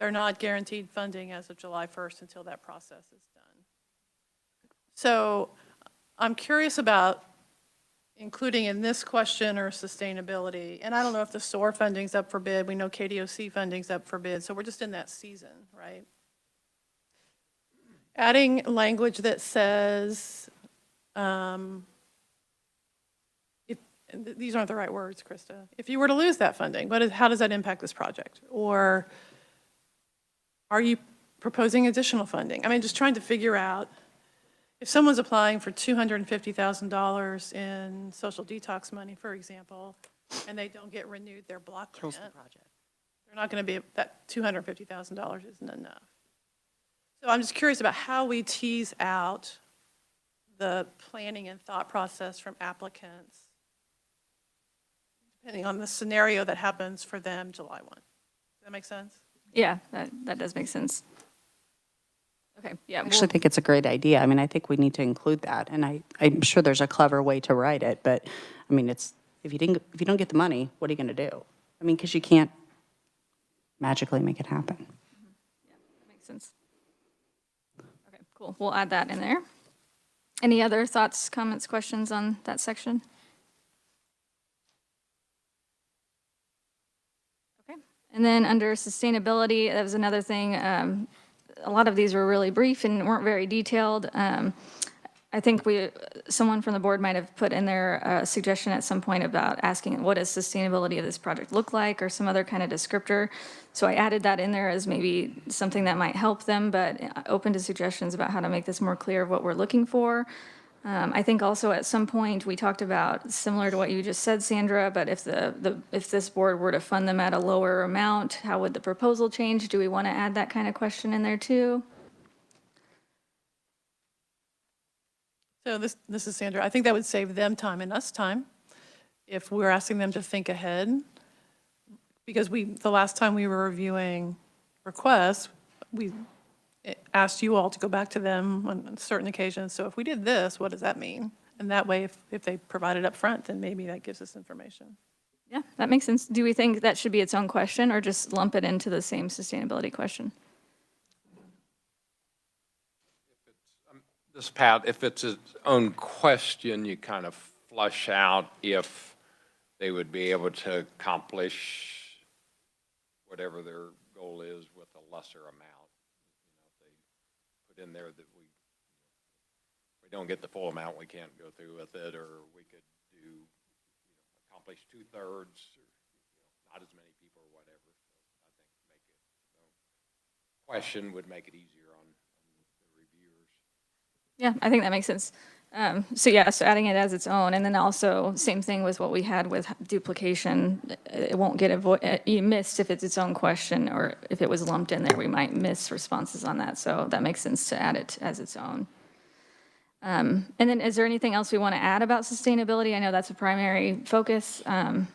they're not guaranteed funding as of July 1st until that process is done. So I'm curious about including in this question or sustainability, and I don't know if the SOAR funding's up for bid. We know KDOC funding's up for bid, so we're just in that season, right? Adding language that says, these aren't the right words, Krista. If you were to lose that funding, how does that impact this project? Or are you proposing additional funding? I mean, just trying to figure out if someone's applying for $250,000 in social detox money, for example, and they don't get renewed their block grant, they're not going to be, that $250,000 isn't enough. So I'm just curious about how we tease out the planning and thought process from applicants, depending on the scenario that happens for them July 1. Does that make sense? Yeah, that does make sense. Okay, yeah. I actually think it's a great idea. I mean, I think we need to include that, and I'm sure there's a clever way to write it, but, I mean, it's, if you don't get the money, what are you going to do? I mean, because you can't magically make it happen. Yeah, that makes sense. Okay, cool. We'll add that in there. Any other thoughts, comments, questions on that section? Okay, and then under sustainability, that was another thing. A lot of these were really brief and weren't very detailed. I think someone from the board might have put in there a suggestion at some point about asking what does sustainability of this project look like or some other kind of descriptor. So I added that in there as maybe something that might help them, but open to suggestions about how to make this more clear of what we're looking for. I think also at some point we talked about, similar to what you just said, Sandra, but if if this board were to fund them at a lower amount, how would the proposal change? Do we want to add that kind of question in there too? So this is Sandra. I think that would save them time and us time if we're asking them to think ahead. Because the last time we were reviewing requests, we asked you all to go back to them on certain occasions. So if we did this, what does that mean? And that way, if they provide it up front, then maybe that gives us information. Yeah, that makes sense. Do we think that should be its own question or just lump it into the same sustainability question? This, Pat, if it's its own question, you kind of flush out if they would be able to accomplish whatever their goal is with a lesser amount. If they put in there that we don't get the full amount, we can't go through with it, or we could do, accomplish 2/3, or not as many people or whatever. So I think make it, question would make it easier on the reviewers. Yeah, I think that makes sense. So adding it as its own, and then also same thing with what we had with duplication. It won't get missed if it's its own question, or if it was lumped in there, we might miss responses on that. So that makes sense to add it as its own. And then is there anything else we want to add about sustainability? I know that's a primary focus of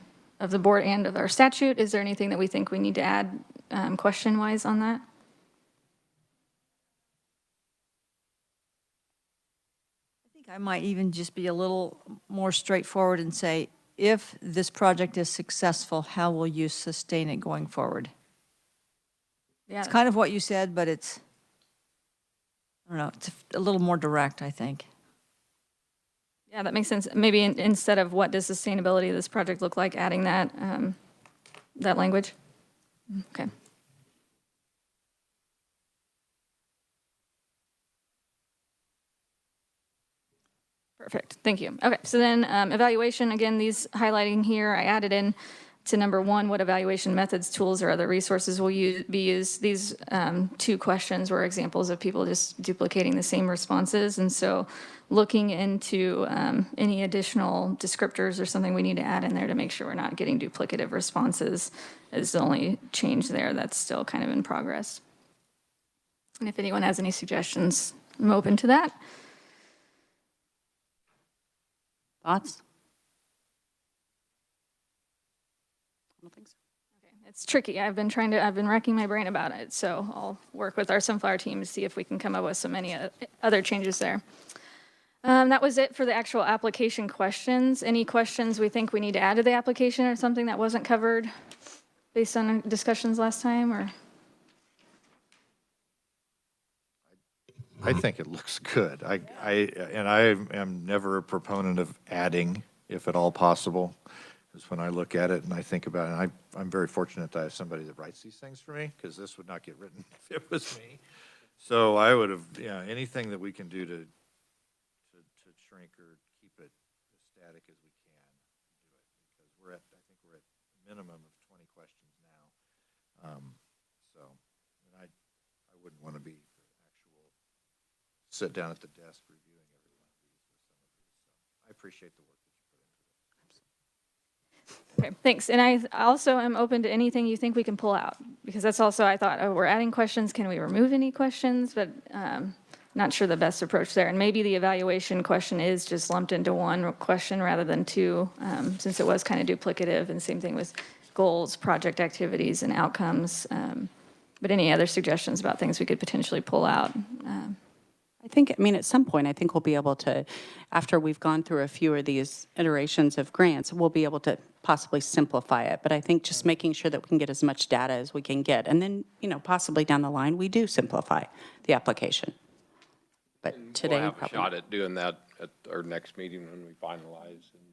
the board and of our statute. Is there anything that we think we need to add question-wise on that? I might even just be a little more straightforward and say, if this project is successful, how will you sustain it going forward? Yeah, It's kind of what you said, but it's, I don't know, it's a little more direct, I think. Yeah, that makes sense. Maybe instead of what does sustainability of this project look like, adding that that language? Okay. Perfect, thank you. Okay, so then evaluation, again, these highlighting here, I added in to number 1, what evaluation methods, tools, or other resources will be used. These 2 questions were examples of people just duplicating the same responses. And so looking into any additional descriptors or something we need to add in there to make sure we're not getting duplicative responses is the only change there that's still kind of in progress. And if anyone has any suggestions, I'm open to that. Thoughts? I don't think so. Okay, it's tricky. I've been racking my brain about it. So I'll work with our Sunflower team to see if we can come up with so many other changes there. That was it for the actual application questions. Any questions we think we need to add to the application or something that wasn't covered based on discussions last time, or? I think it looks good. I am never a proponent of adding, if at all possible, because when I look at it and I think about it, and I'm very fortunate that I have somebody that writes these things for me, because this would not get written if it was me. So I would have, yeah, anything that we can do to shrink or keep it as static as we can, do it, because I think we're at a minimum of 20 questions now. So, and I wouldn't want to be sit down at the desk reviewing every one of these or some of these. So I appreciate the work that you put into it. Okay, thanks. And I also am open to anything you think we can pull out, because that's also, I thought, oh, we're adding questions. Can we remove any questions? But not sure the best approach there. And maybe the evaluation question is just lumped into one question rather than 2, since it was kind of duplicative, and same thing with goals, project activities, and outcomes. But any other suggestions about things we could potentially pull out? I think, I mean, at some point, I think we'll be able to, after we've gone through a few of these iterations of grants, we'll be able to possibly simplify it. But I think just making sure that we can get as much data as we can get. And then, you know, possibly down the line, we do simplify the application. But today, we'll have a probably shot at doing that at our next meeting when we finalize. And,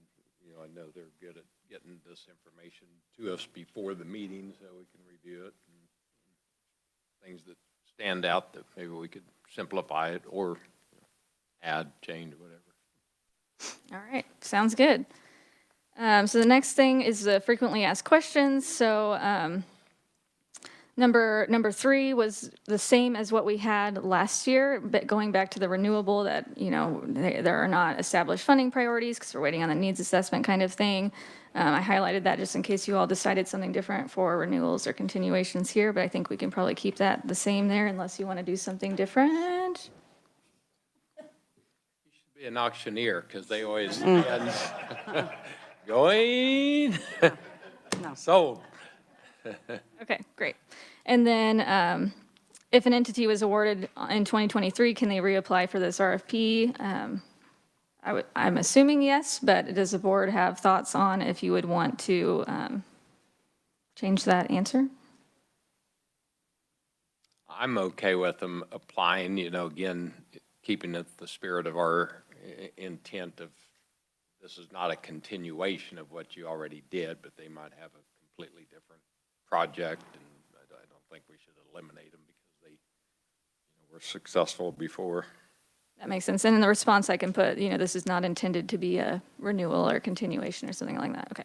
you know, I know they're good at getting this information to us before the meeting so we can review it. And things that stand out that maybe we could simplify it or add, change, whatever. All right, sounds good. So the next thing is the frequently asked questions. So number 3 was the same as what we had last year, but going back to the renewable, that, you know, there are not established funding priorities because we're waiting on the needs assessment kind of thing. I highlighted that just in case you all decided something different for renewals or continuations here, but I think we can probably keep that the same there unless you want to do something different. You should be an auctioneer because they always going sold. Okay, great. And then if an entity was awarded in 2023, can they reapply for this RFP? I'm assuming yes, but does the board have thoughts on if you would want to change that answer? I'm okay with them applying, you know, again, keeping it the spirit of our intent of this is not a continuation of what you already did, but they might have a completely different project, and I don't think we should eliminate them because they, you know, were successful before. That makes sense. And in the response, I can put, you know, this is not intended to be a renewal or continuation or something like that. Okay.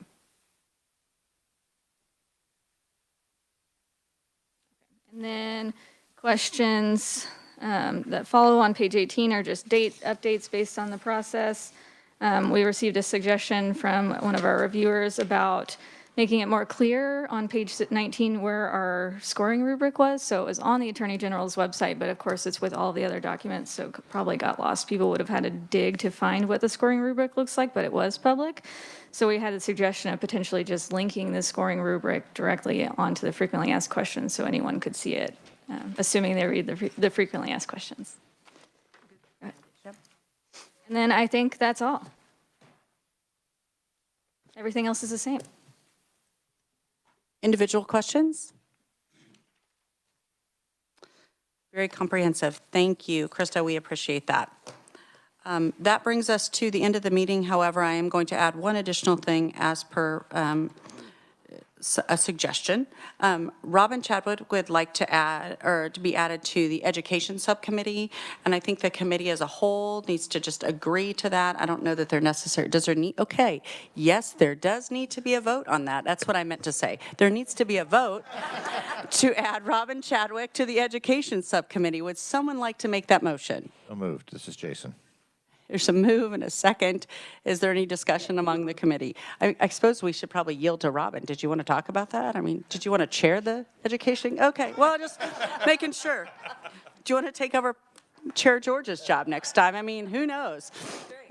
And then questions that follow on page 18 are just date updates based on the process. We received a suggestion from one of our reviewers about making it more clear on page 19 where our scoring rubric was. So it was on the Attorney General's website, but of course it's with all the other documents, so probably got lost. People would have had to dig to find what the scoring rubric looks like, but it was public. So we had a suggestion of potentially just linking the scoring rubric directly onto the frequently asked questions so anyone could see it, assuming they read the frequently asked questions. Yep. And then I think that's all. Everything else is the same. individual questions? Very comprehensive. Thank you, Krista. We appreciate that. That brings us to the end of the meeting. However, I am going to add one additional thing as per a suggestion. Robin Chadwick would like to add, or to be added to the Education Subcommittee, and I think the committee as a whole needs to just agree to that. I don't know that they're necessary. Does there need, okay, yes, there does need to be a vote on that. That's what I meant to say. There needs to be a vote to add Robin Chadwick to the Education Subcommittee. Would someone like to make that motion? So moved. This is Jason. There's a move and a second. Is there any discussion among the committee? I suppose we should probably yield to Robin. Did you want to talk about that? I mean, did you want to chair the education? Okay, well, just making sure. Do you want to take over Chair George's job next time? I mean, who knows?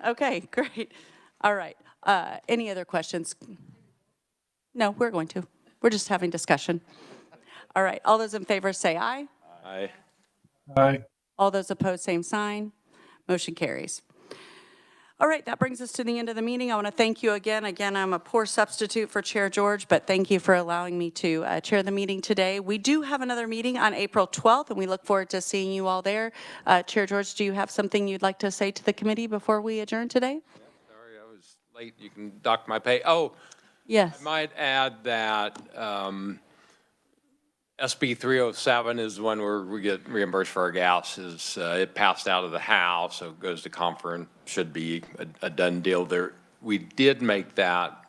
Okay, great. All right. Any other questions? No, we're going to. We're just having discussion. All right. All those in favor say aye. Aye. Aye. All those opposed, same sign. Motion carries. All right, that brings us to the end of the meeting. I want to thank you again. Again, I'm a poor substitute for Chair George, but thank you for allowing me to chair the meeting today. We do have another meeting on April 12th, and we look forward to seeing you all there. Chair George, do you have something you'd like to say to the committee before we adjourn today? Sorry, I was late. You can dock my pay. Oh, Yes. I might add that SB 307 is when we get reimbursed for our gas. It passed out of the House, so it goes to conference. Should be a done deal there. We did make that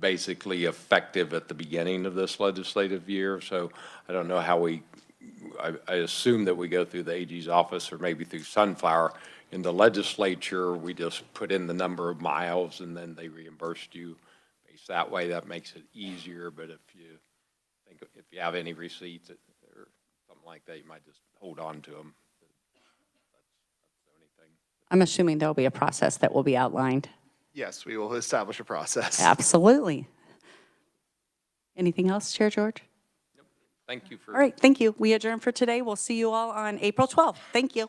basically effective at the beginning of this legislative year, so I don't know how I assume that we go through the AG's office or maybe through Sunflower. In the legislature, we just put in the number of miles and then they reimbursed you. That way, that makes it easier, but if you have any receipts or something like that, you might just hold on to them. That's the only thing. I'm assuming there'll be a process that will be outlined. Yes, we will establish a process. Absolutely. Anything else, Chair George? Thank you for. All right, thank you. We adjourn for today. We'll see you all on April 12th. Thank you.